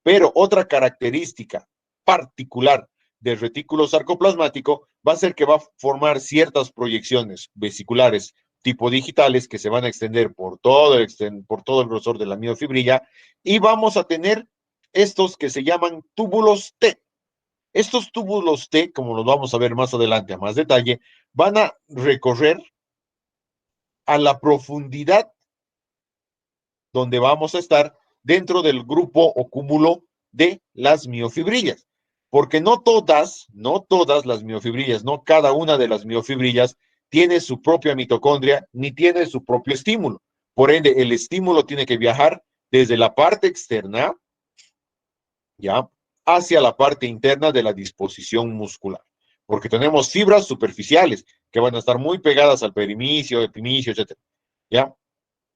Pero otra característica particular del retículo sarcoplasmático va a ser que va a formar ciertas proyecciones vesiculares tipo digitales que se van a extender por todo el grosor de la miofibrilla, y vamos a tener estos que se llaman túbulos T. Estos túbulos T, como los vamos a ver más adelante a más detalle, van a recorrer a la profundidad donde vamos a estar dentro del grupo o cúmulo de las miofibrillas. Porque no todas las miofibrillas, no cada una de las miofibrillas tiene su propia mitocondria ni tiene su propio estímulo. Por ende, el estímulo tiene que viajar desde la parte externa, ¿ya?, hacia la parte interna de la disposición muscular. Porque tenemos fibras superficiales que van a estar muy pegadas al perimicio, epimicio, etc. ¿Ya?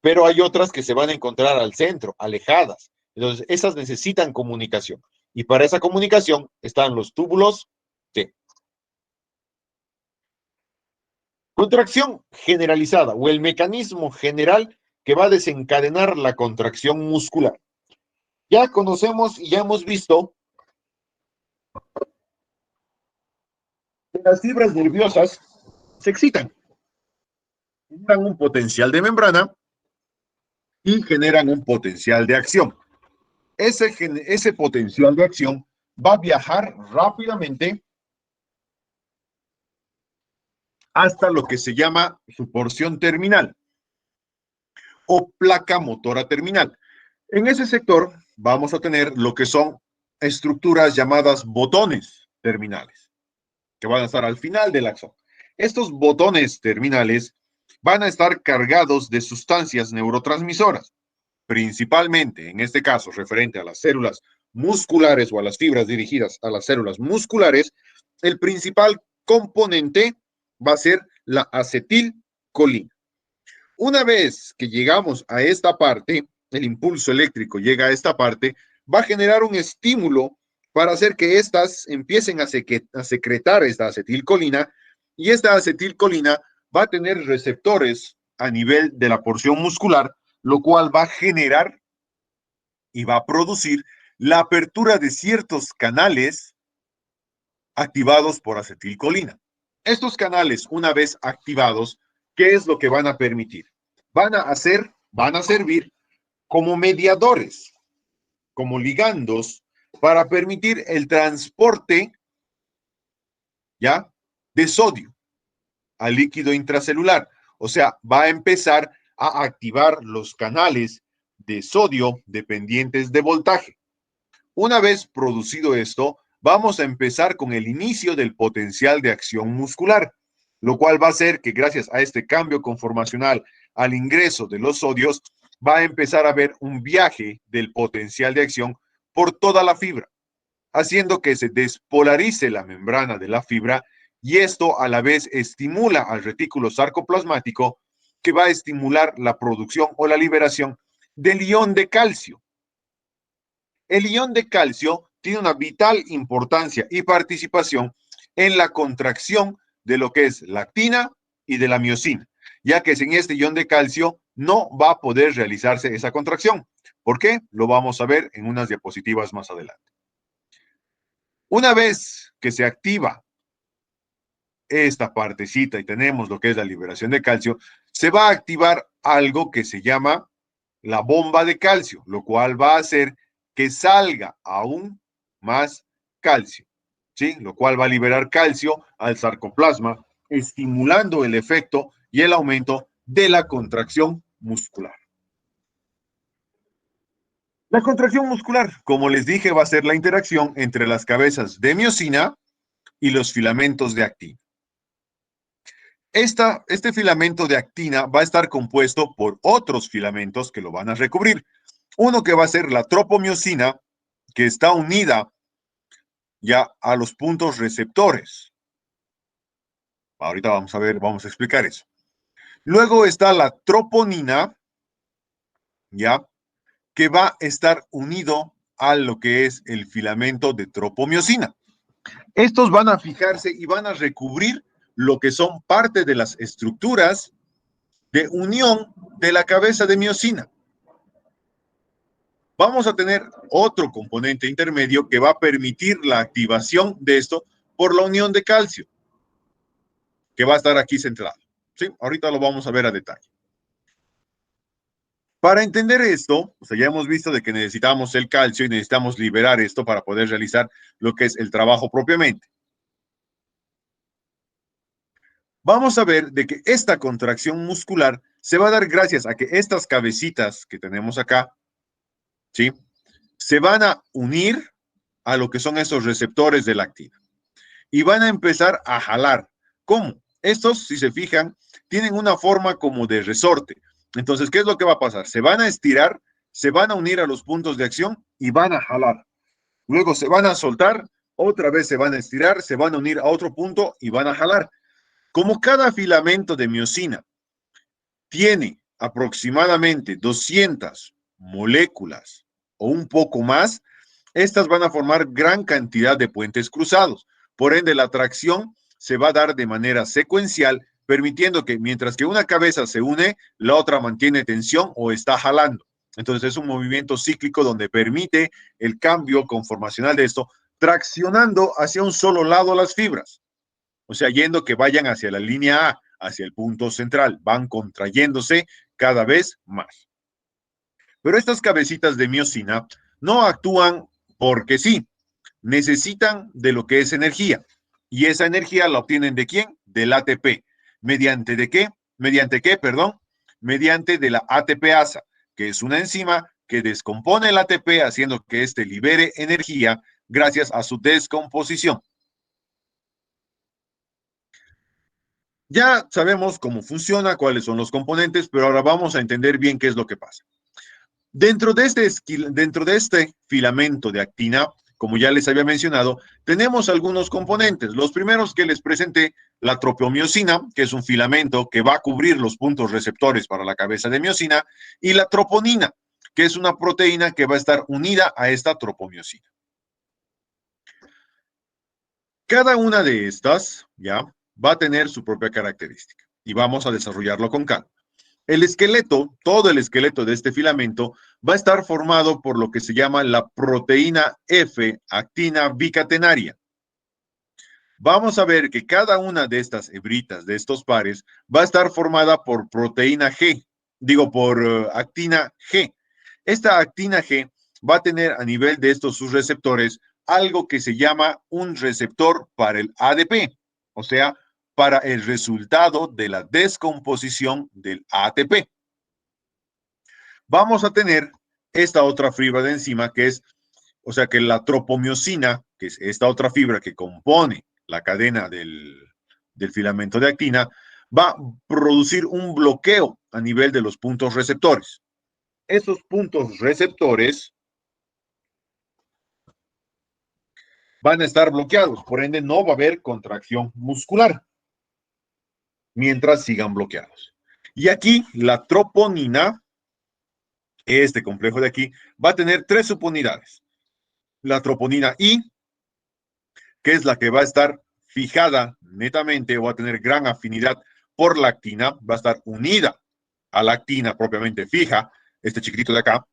Pero hay otras que se van a encontrar al centro, alejadas. Entonces, esas necesitan comunicación. Y para esa comunicación están los túbulos T. Contracción generalizada o el mecanismo general que va a desencadenar la contracción muscular. Ya conocemos y ya hemos visto que las fibras nerviosas se excitan, generan un potencial de membrana y generan un potencial de acción. Ese potencial de acción va a viajar rápidamente hasta lo que se llama su porción terminal o placa motora terminal. En ese sector vamos a tener lo que son estructuras llamadas botones terminales, que van a estar al final del axón. Estos botones terminales van a estar cargados de sustancias neurotransmisoras, principalmente, en este caso, referente a las células musculares o a las fibras dirigidas a las células musculares. El principal componente va a ser la acetilcolina. Una vez que llegamos a esta parte, el impulso eléctrico llega a esta parte, va a generar un estímulo para hacer que éstas empiecen a secretar esta acetilcolina, y esta acetilcolina va a tener receptores a nivel de la porción muscular, lo cual va a generar y va a producir la apertura de ciertos canales activados por acetilcolina. Estos canales, una vez activados, ¿qué es lo que van a permitir? Van a servir como mediadores, como ligandos, para permitir el transporte, ¿ya?, de sodio al líquido intracelular. O sea, va a empezar a activar los canales de sodio dependientes de voltaje. Una vez producido esto, vamos a empezar con el inicio del potencial de acción muscular, lo cual va a hacer que gracias a este cambio conformacional al ingreso de los sodios, va a empezar a haber un viaje del potencial de acción por toda la fibra, haciendo que se despolarice la membrana de la fibra, y esto a la vez estimula al retículo sarcoplasmático, que va a estimular la producción o la liberación del ion de calcio. El ion de calcio tiene una vital importancia y participación en la contracción de lo que es la actina y de la miosina, ya que sin este ion de calcio no va a poder realizarse esa contracción. ¿Por qué? Lo vamos a ver en unas diapositivas más adelante. Una vez que se activa esta partecita y tenemos lo que es la liberación de calcio, se va a activar algo que se llama la bomba de calcio, lo cual va a hacer que salga aún más calcio, ¿sí? Lo cual va a liberar calcio al sarcoplasma, estimulando el efecto y el aumento de la contracción muscular. La contracción muscular, como les dije, va a ser la interacción entre las cabezas de miosina y los filamentos de actina. Este filamento de actina va a estar compuesto por otros filamentos que lo van a recubrir. Uno que va a ser la tropomiosina, que está unida ya a los puntos receptores. Ahorita vamos a ver, vamos a explicar eso. Luego está la troponina, ya, que va a estar unido a lo que es el filamento de tropomiosina. Estos van a fijarse y van a recubrir lo que son parte de las estructuras de unión de la cabeza de miosina. Vamos a tener otro componente intermedio que va a permitir la activación de esto por la unión de calcio, que va a estar aquí centrado. ¿Sí? Ahorita lo vamos a ver a detalle. Para entender esto, o sea, ya hemos visto de que necesitamos el calcio y necesitamos liberar esto para poder realizar lo que es el trabajo propiamente. Vamos a ver de que esta contracción muscular se va a dar gracias a que estas cabecitas que tenemos acá, ¿sí?, se van a unir a lo que son esos receptores de la actina y van a empezar a jalar. ¿Cómo? Estos, si se fijan, tienen una forma como de resorte. Entonces, ¿qué es lo que va a pasar? Se van a estirar, se van a unir a los puntos de acción y van a jalar. Luego se van a soltar, otra vez se van a estirar, se van a unir a otro punto y van a jalar. Como cada filamento de miosina tiene aproximadamente 200 moléculas o un poco más, estas van a formar gran cantidad de puentes cruzados. Por ende, la tracción se va a dar de manera secuencial, permitiendo que mientras que una cabeza se une, la otra mantiene tensión o está jalando. Entonces es un movimiento cíclico donde permite el cambio conformacional de esto, traccionando hacia un solo lado las fibras. O sea, yendo que vayan hacia la línea A, hacia el punto central, van contrayéndose cada vez más. Pero estas cabecitas de miosina no actúan porque sí, necesitan de lo que es energía. Y esa energía la obtienen ¿de quién? Del ATP. ¿Mediante de qué? ¿Mediante qué, perdón? Mediante de la ATPasa, que es una enzima que descompone el ATP haciendo que éste libere energía gracias a su descomposición. Ya sabemos cómo funciona, cuáles son los componentes, pero ahora vamos a entender bien qué es lo que pasa. Dentro de este filamento de actina, como ya les había mencionado, tenemos algunos componentes. Los primeros que les presenté, la tropomiosina, que es un filamento que va a cubrir los puntos receptores para la cabeza de miosina, y la troponina, que es una proteína que va a estar unida a esta tropomiosina. Cada una de estas, ya, va a tener su propia característica y vamos a desarrollarlo con calma. El esqueleto, todo el esqueleto de este filamento va a estar formado por lo que se llama la proteína F, actina bicatenaria. Vamos a ver que cada una de estas hebritas, de estos pares, va a estar formada por proteína G, por actina G. Esta actina G va a tener a nivel de estos sus receptores algo que se llama un receptor para el ADP, o sea, para el resultado de la descomposición del ATP. Vamos a tener esta otra fibra de enzima que es, o sea, que la tropomiosina, que es esta otra fibra que compone la cadena del filamento de actina, va a producir un bloqueo a nivel de los puntos receptores. Esos puntos receptores van a estar bloqueados, por ende no va a haber contracción muscular mientras sigan bloqueados. Y aquí la troponina, este complejo de aquí, va a tener 3 subunidades. La troponina I, que es la que va a estar fijada netamente o va a tener gran afinidad por la actina, va a estar unida a la actina propiamente fija, este chiquitito de acá.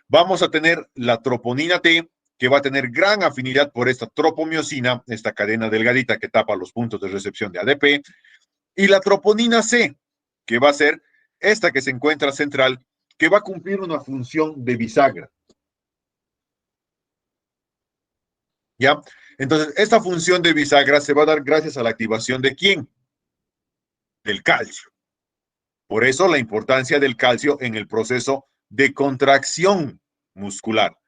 Vamos a tener la troponina T, que va a tener gran afinidad por esta tropomiosina, esta cadena delgadita que tapa los puntos de recepción de ADP, y la troponina C, que va a ser esta que se encuentra central, que va a cumplir una función de bisagra. ¿Ya? Entonces, esta función de bisagra se va a dar gracias a la activación ¿de quién? Del calcio. Por eso la importancia del calcio en el proceso de contracción muscular,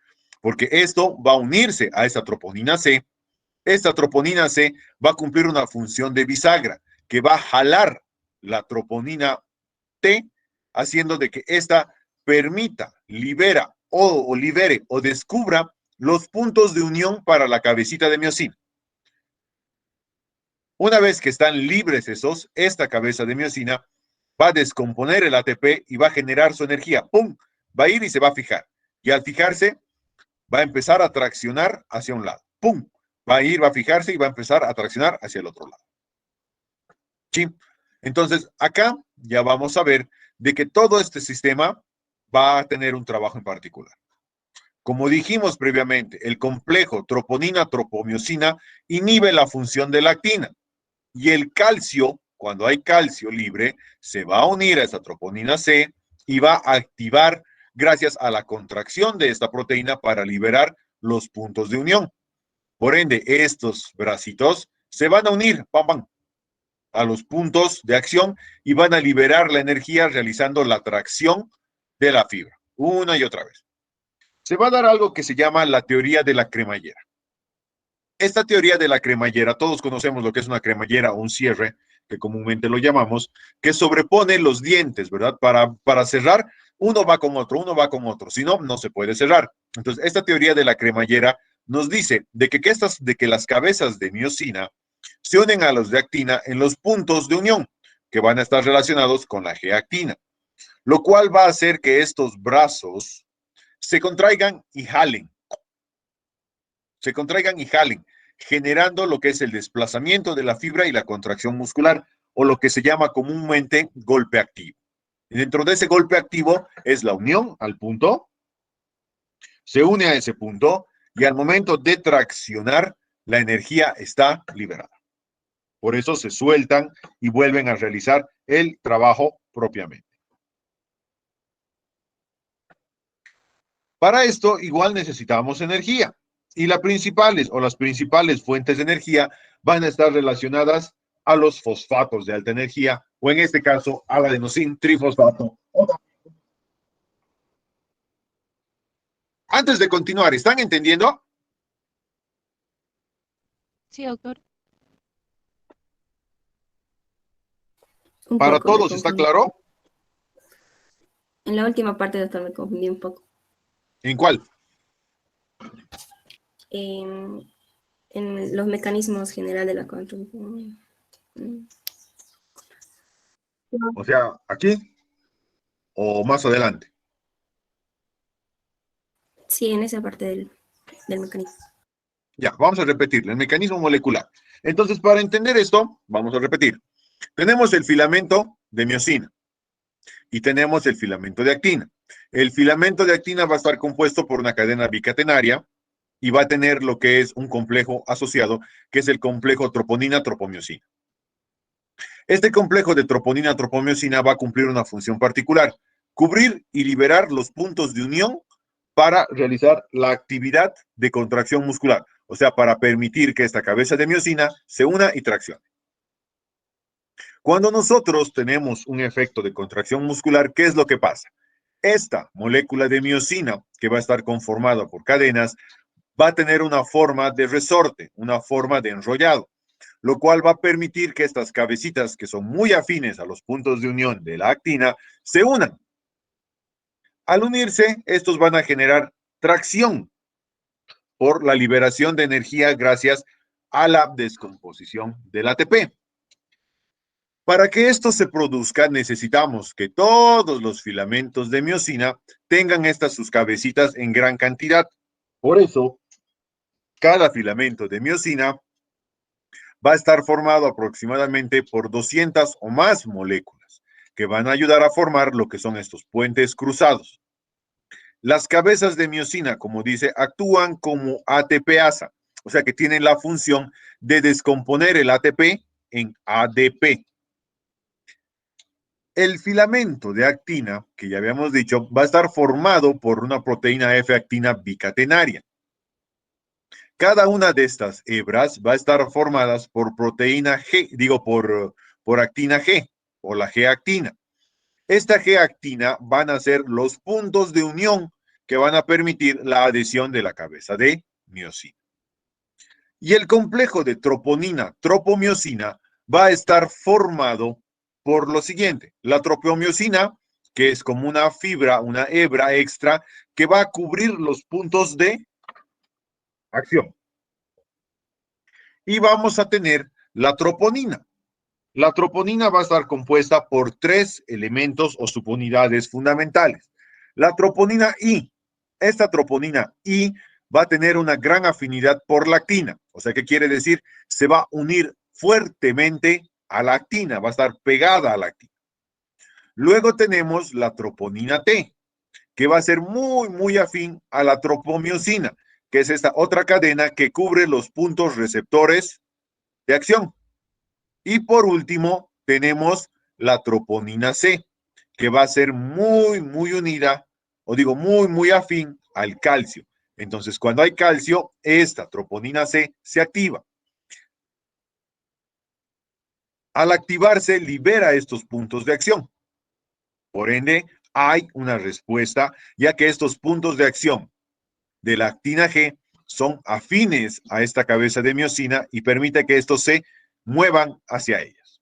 porque esto va a unirse a esta troponina C. Esta troponina C va a cumplir una función de bisagra, que va a jalar la troponina T, haciendo de que ésta permita, libere o descubra los puntos de unión para la cabecita de miosina. Una vez que están libres esos, esta cabeza de miosina va a descomponer el ATP y va a generar su energía. ¡Pum! Va a ir y se va a fijar. Y al fijarse, va a empezar a traccionar hacia un lado. ¡Pum! Va a ir, va a fijarse y va a empezar a traccionar hacia el otro lado. ¿Sí? Entonces, acá ya vamos a ver de que todo este sistema va a tener un trabajo en particular. Como dijimos previamente, el complejo troponina-tropomiosina inhibe la función de la actina. Y el calcio, cuando hay calcio libre, se va a unir a esta troponina C y va a activar gracias a la contracción de esta proteína para liberar los puntos de unión. Por ende, estos bracitos se van a unir, ¡pam, pam!, a los puntos de acción y van a liberar la energía realizando la tracción de la fibra, una y otra vez. Se va a dar algo que se llama la teoría de la cremallera. Esta teoría de la cremallera, todos conocemos lo que es una cremallera o un cierre, que comúnmente lo llamamos, que sobrepone los dientes, ¿verdad? Para cerrar, uno va con otro, si no, no se puede cerrar. Entonces, esta teoría de la cremallera nos dice de que las cabezas de miosina se unen a los de actina en los puntos de unión, que van a estar relacionados con la G-actina, lo cual va a hacer que estos brazos se contraigan y jalen. Se contraigan y jalen, generando lo que es el desplazamiento de la fibra y la contracción muscular, o lo que se llama comúnmente golpe activo. Y dentro de ese golpe activo es la unión al punto, se une a ese punto, y al momento de traccionar, la energía está liberada. Por eso se sueltan y vuelven a realizar el trabajo propiamente. Para esto, igual necesitamos energía. Y las principales fuentes de energía van a estar relacionadas a los fosfatos de alta energía, o en este caso, al adenosín trifosfato. Antes de continuar, ¿están entendiendo? Sí, doctor. Un ¿Para poco me todos está confundí. claro? En la última parte, doctor, me confundí un poco. ¿En cuál? En los mecanismos generales de la construcción. O sea, ¿aquí o más adelante? Sí, en esa parte del mecanismo. Ya, vamos a repetir, el mecanismo molecular. Entonces, para entender esto, vamos a repetir. Tenemos el filamento de miosina y tenemos el filamento de actina. El filamento de actina va a estar compuesto por una cadena bicatenaria y va a tener lo que es un complejo asociado, que es el complejo troponina-tropomiosina. Este complejo de troponina-tropomiosina va a cumplir una función particular: cubrir y liberar los puntos de unión para realizar la actividad de contracción muscular, o sea, para permitir que esta cabeza de miosina se una y traccione. Cuando nosotros tenemos un efecto de contracción muscular, ¿qué es lo que pasa? Esta molécula de miosina, que va a estar conformada por cadenas, va a tener una forma de resorte, una forma de enrollado, lo cual va a permitir que estas cabecitas, que son muy afines a los puntos de unión de la actina, se unan. Al unirse, estos van a generar tracción por la liberación de energía gracias a la descomposición del ATP. Para que esto se produzca, necesitamos que todos los filamentos de miosina tengan estas sus cabecitas en gran cantidad. Por eso, cada filamento de miosina va a estar formado aproximadamente por 200 o más moléculas que van a ayudar a formar lo que son estos puentes cruzados. Las cabezas de miosina, como dice, actúan como ATPasa, o sea que tienen la función de descomponer el ATP en ADP. El filamento de actina, que ya habíamos dicho, va a estar formado por una proteína F-actina bicatenaria. Cada una de estas hebras va a estar formadas por proteína G, por actina G, o la G-actina. Esta G-actina van a ser los puntos de unión que van a permitir la adhesión de la cabeza de miosina. Y el complejo de troponina-tropomiosina va a estar formado por lo siguiente: la tropomiosina, que es como una fibra, una hebra extra, que va a cubrir los puntos de acción. Y vamos a tener la troponina. La troponina va a estar compuesta por 3 elementos o subunidades fundamentales. La troponina I. Esta troponina I va a tener una gran afinidad por la actina. O sea, ¿qué quiere decir? Se va a unir fuertemente a la actina, va a estar pegada a la actina. Luego tenemos la troponina T, que va a ser muy afín a la tropomiosina, que es esta otra cadena que cubre los puntos receptores de acción. Y por último, tenemos la troponina C, que va a ser muy unida, o digo muy afín al calcio. Entonces, cuando hay calcio, esta troponina C se activa. Al activarse, libera estos puntos de acción. Por ende, hay una respuesta, ya que estos puntos de acción de la actina G son afines a esta cabeza de miosina y permite que estos se muevan hacia ellas.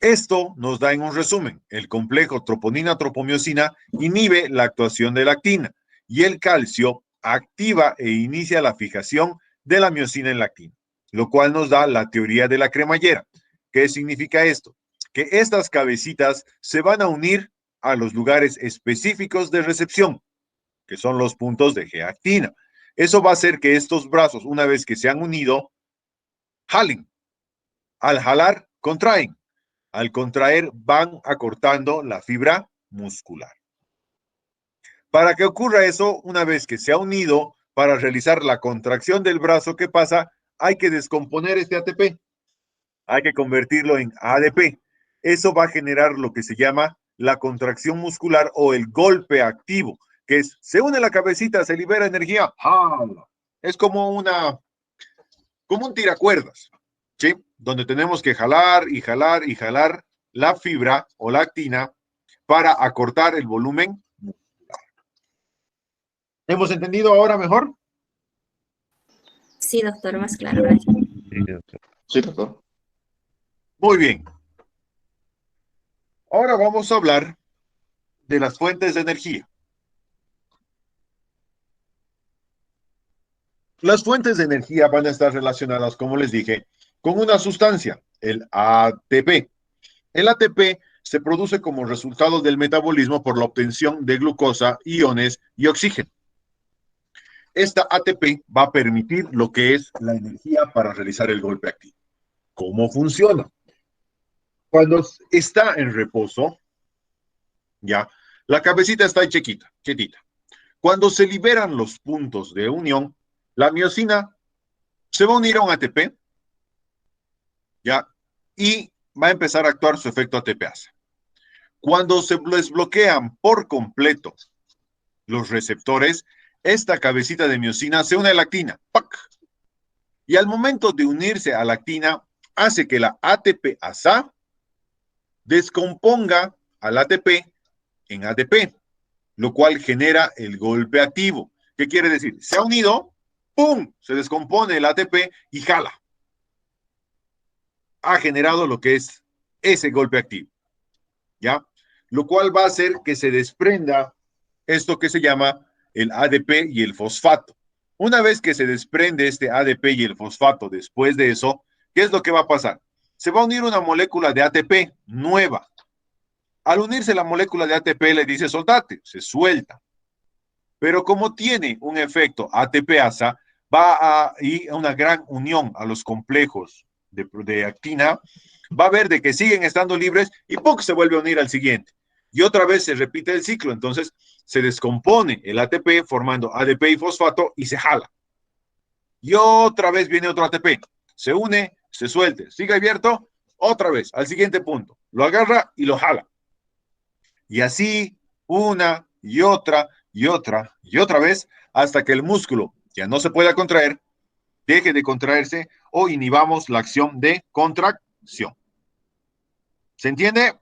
Esto nos da en un resumen: el complejo troponina-tropomiosina inhibe la actuación de la actina y el calcio activa e inicia la fijación de la miosina en la actina, lo cual nos da la teoría de la cremallera. ¿Qué significa esto? Que estas cabecitas se van a unir a los lugares específicos de recepción, que son los puntos de G-actina. Eso va a hacer que estos brazos, una vez que se han unido, jalen. Al jalar, contraen. Al contraer, van acortando la fibra muscular. Para que ocurra eso, una vez que se ha unido, para realizar la contracción del brazo, ¿qué pasa? Hay que descomponer este ATP. Hay que convertirlo en ADP. Eso va a generar lo que se llama la contracción muscular o el golpe activo, que es, se une la cabecita, se libera energía, ¡jala! Es como un tiracuerdas, ¿sí? Donde tenemos que jalar y jalar y jalar la fibra o la actina para acortar el volumen muscular. ¿Hemos entendido ahora mejor? Sí, doctor, más claro, gracias. Sí, doctor. Muy bien. Ahora vamos a hablar de las fuentes de energía. Las fuentes de energía van a estar relacionadas, como les dije, con una sustancia, el ATP. El ATP se produce como resultado del metabolismo por la obtención de glucosa, iones y oxígeno. Esta ATP va a permitir lo que es la energía para realizar el golpe activo. ¿Cómo funciona? Cuando está en reposo, ya, la cabecita está ahí quietita. Cuando se liberan los puntos de unión, la miosina se va a unir a un ATP, ya, y va a empezar a actuar su efecto ATPasa. Cuando se desbloquean por completo los receptores, esta cabecita de miosina se une a la actina, ¡pac! Y al momento de unirse a la actina, hace que la ATPasa descomponga al ATP en ADP, lo cual genera el golpe activo. ¿Qué quiere decir? Se ha unido, ¡pum! Se descompone el ATP y jala. Ha generado lo que es ese golpe activo, ¿ya? Lo cual va a hacer que se desprenda esto que se llama el ADP y el fosfato. Una vez que se desprende este ADP y el fosfato después de eso, ¿qué es lo que va a pasar? Se va a unir una molécula de ATP nueva. Al unirse la molécula de ATP le dice soltate, se suelta. Pero como tiene un efecto ATPasa, va a ir a una gran unión a los complejos de actina, va a ver de que siguen estando libres y ¡pum! Se vuelve a unir al siguiente. Y otra vez se repite el ciclo, entonces se descompone el ATP formando ADP y fosfato y se jala. Y otra vez viene otro ATP, se une, se suelte, sigue abierto, otra vez al siguiente punto, lo agarra y lo jala. Y así una y otra y otra y otra vez hasta que el músculo ya no se pueda contraer, deje de contraerse o inhibamos la acción de contracción. ¿Se entiende?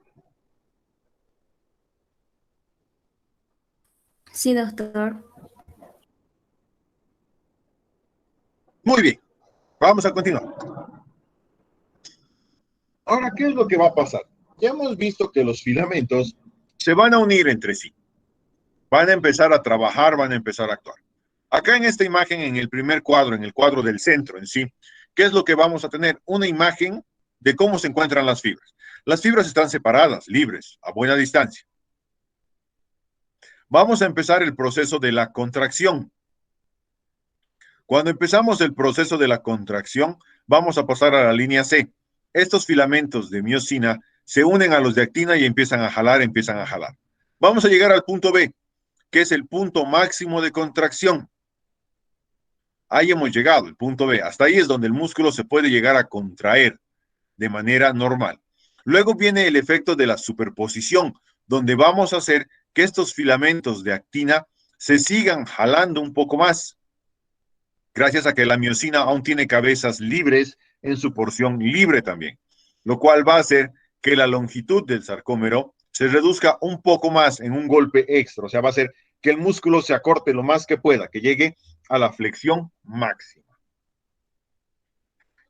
Sí, doctor. Muy bien, vamos a continuar. Ahora, ¿qué es lo que va a pasar? Ya hemos visto que los filamentos se van a unir entre sí. Van a empezar a trabajar, van a empezar a actuar. Acá en esta imagen, en el primer cuadro, en el cuadro del centro en sí, ¿qué es lo que vamos a tener? Una imagen de cómo se encuentran las fibras. Las fibras están separadas, libres, a buena distancia. Vamos a empezar el proceso de la contracción. Cuando empezamos el proceso de la contracción, vamos a pasar a la línea C. Estos filamentos de miosina se unen a los de actina y empiezan a jalar, empiezan a jalar. Vamos a llegar al punto B, que es el punto máximo de contracción. Ahí hemos llegado, el punto B. Hasta ahí es donde el músculo se puede llegar a contraer de manera normal. Luego viene el efecto de la superposición, donde vamos a hacer que estos filamentos de actina se sigan jalando un poco más, gracias a que la miosina aún tiene cabezas libres en su porción libre también, lo cual va a hacer que la longitud del sarcómero se reduzca un poco más en un golpe extra, o sea, va a hacer que el músculo se acorte lo más que pueda, que llegue a la flexión máxima.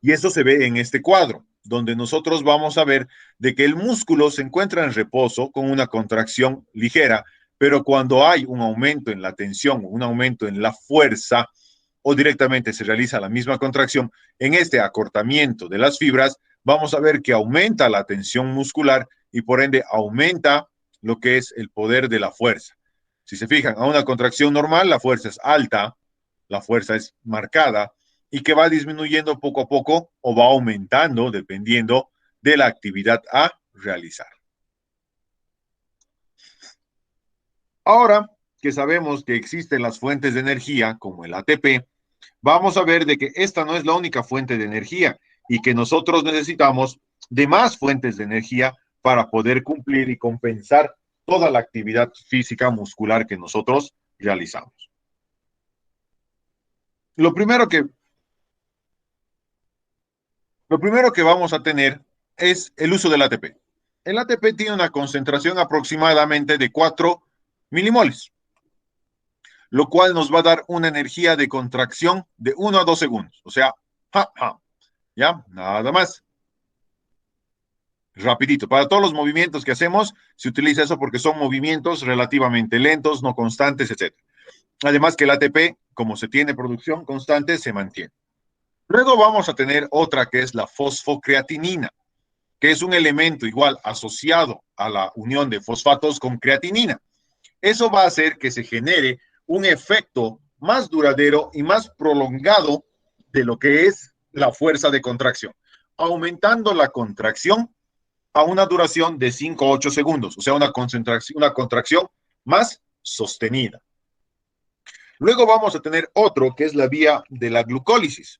Y eso se ve en este cuadro, donde nosotros vamos a ver de que el músculo se encuentra en reposo con una contracción ligera, pero cuando hay un aumento en la tensión, un aumento en la fuerza, o directamente se realiza la misma contracción, en este acortamiento de las fibras, vamos a ver que aumenta la tensión muscular y por ende aumenta lo que es el poder de la fuerza. Si se fijan, a una contracción normal la fuerza es alta, la fuerza es marcada y que va disminuyendo poco a poco o va aumentando dependiendo de la actividad a realizar. Ahora que sabemos que existen las fuentes de energía como el ATP, vamos a ver de que esta no es la única fuente de energía y que nosotros necesitamos de más fuentes de energía para poder cumplir y compensar toda la actividad física muscular que nosotros realizamos. Lo primero que vamos a tener es el uso del ATP. El ATP tiene una concentración aproximadamente de 4 milimoles, lo cual nos va a dar una energía de contracción de 1 a 2 segundos. O sea, ya, nada más. Rapidito. Para todos los movimientos que hacemos, se utiliza eso porque son movimientos relativamente lentos, no constantes, etc. Además que el ATP, como se tiene producción constante, se mantiene. Luego vamos a tener otra que es la fosfocreatinina, que es un elemento igual asociado a la unión de fosfatos con creatinina. Eso va a hacer que se genere un efecto más duradero y más prolongado de lo que es la fuerza de contracción, aumentando la contracción a una duración de 5 a 8 segundos, o sea, una contracción más sostenida. Luego vamos a tener otro que es la vía de la glucólisis.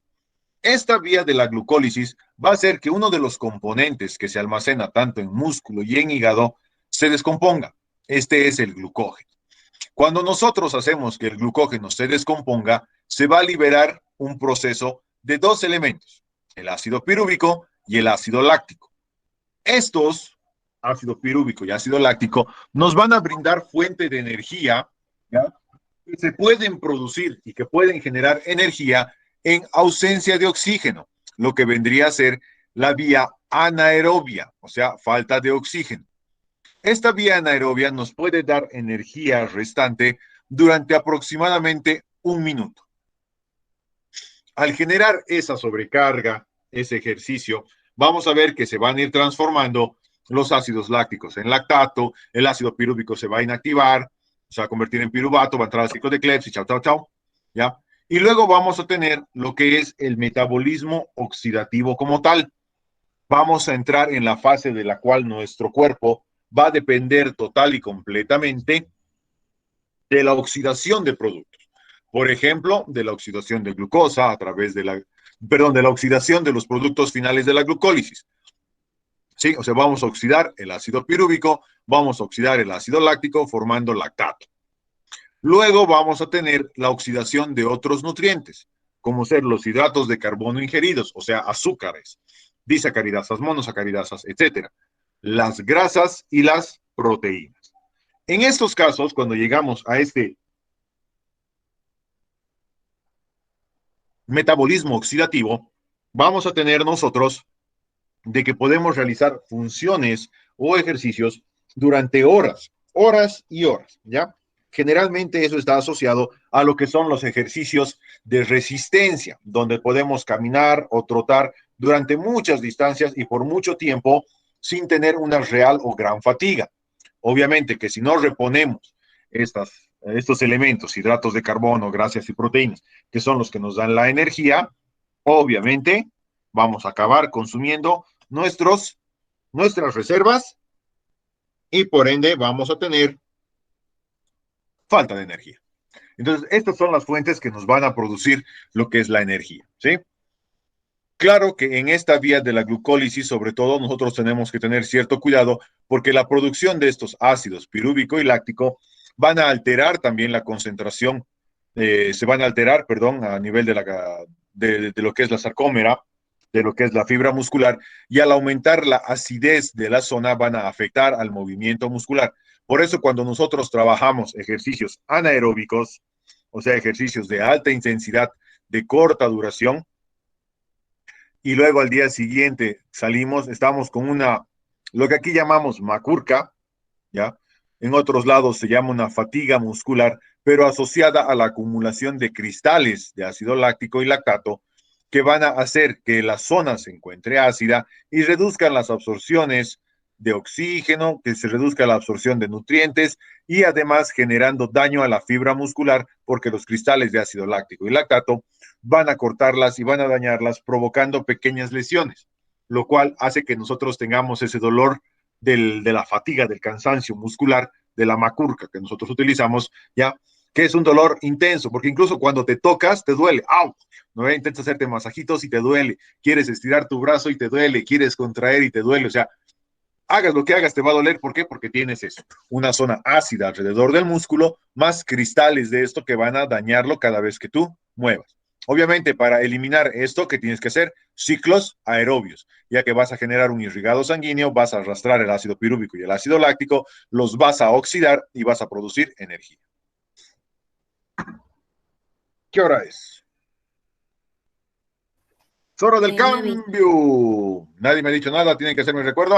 Esta vía de la glucólisis va a hacer que uno de los componentes que se almacena tanto en músculo y en hígado se descomponga. Este es el glucógeno. Cuando nosotros hacemos que el glucógeno se descomponga, se va a liberar un proceso de 2 elementos, el ácido pirúvico y el ácido láctico. Estos, ácido pirúvico y ácido láctico, nos van a brindar fuente de energía, ¿ya?, que se pueden producir y que pueden generar energía en ausencia de oxígeno, lo que vendría a ser la vía anaerobia, o sea, falta de oxígeno. Esta vía anaerobia nos puede dar energía restante durante aproximadamente 1 minuto. Al generar esa sobrecarga, ese ejercicio, vamos a ver que se van a ir transformando los ácidos lácticos en lactato, el ácido pirúvico se va a inactivar, se va a convertir en piruvato, va a entrar al ciclo de Krebs y chao, ¿ya? Y luego vamos a tener lo que es el metabolismo oxidativo como tal. Vamos a entrar en la fase de la cual nuestro cuerpo va a depender total y completamente de la oxidación de productos. Por ejemplo, de la oxidación de glucosa a través de la oxidación de los productos finales de la glucólisis. Sí, o sea, vamos a oxidar el ácido pirúvico, vamos a oxidar el ácido láctico formando lactato. Luego vamos a tener la oxidación de otros nutrientes, como ser los hidratos de carbono ingeridos, o sea, azúcares, disacaridasas, monosacaridasas, etcétera, las grasas y las proteínas. En estos casos, cuando llegamos a este metabolismo oxidativo, vamos a tener nosotros de que podemos realizar funciones o ejercicios durante horas y horas, ¿ya? Generalmente eso está asociado a lo que son los ejercicios de resistencia, donde podemos caminar o trotar durante muchas distancias y por mucho tiempo sin tener una real o gran fatiga. Obviamente que si no reponemos estos elementos, hidratos de carbono, grasas y proteínas, que son los que nos dan la energía, obviamente vamos a acabar consumiendo nuestras reservas y por ende vamos a tener falta de energía. Entonces, estas son las fuentes que nos van a producir lo que es la energía, ¿sí? Claro que en esta vía de la glucólisis, sobre todo, nosotros tenemos que tener cierto cuidado porque la producción de estos ácidos pirúvico y láctico van a alterar también la concentración, se van a alterar, perdón, a nivel de lo que es la sarcómera, de lo que es la fibra muscular, y al aumentar la acidez de la zona van a afectar al movimiento muscular. Por eso cuando nosotros trabajamos ejercicios anaeróbicos, o sea, ejercicios de alta intensidad, de corta duración, y luego al día siguiente estamos con lo que aquí llamamos macurca, ¿ya? En otros lados se llama una fatiga muscular, pero asociada a la acumulación de cristales de ácido láctico y lactato, que van a hacer que la zona se encuentre ácida y reduzcan las absorciones de oxígeno, que se reduzca la absorción de nutrientes y además generando daño a la fibra muscular porque los cristales de ácido láctico y lactato van a cortarlas y van a dañarlas provocando pequeñas lesiones, lo cual hace que nosotros tengamos ese dolor de la fatiga, del cansancio muscular, de la macurca que nosotros utilizamos, ya, que es un dolor intenso, porque incluso cuando te tocas, te duele. ¡Au! ¿No? Intentas hacerte masajitos y te duele. Quieres estirar tu brazo y te duele. Quieres contraer y te duele. O sea, hagas lo que hagas, te va a doler. ¿Por qué? Porque tienes eso, una zona ácida alrededor del músculo, más cristales de esto que van a dañarlo cada vez que tú muevas. Obviamente, para eliminar esto, ¿qué tienes que hacer? Ciclos aerobios, ya que vas a generar un irrigado sanguíneo, vas a arrastrar el ácido pirúvico y el ácido láctico, los vas a oxidar y vas a producir energía. ¿Qué hora es? Zorro del Ya vi. cambio. Nadie me ha dicho nada, tienen que hacerme recuerdo.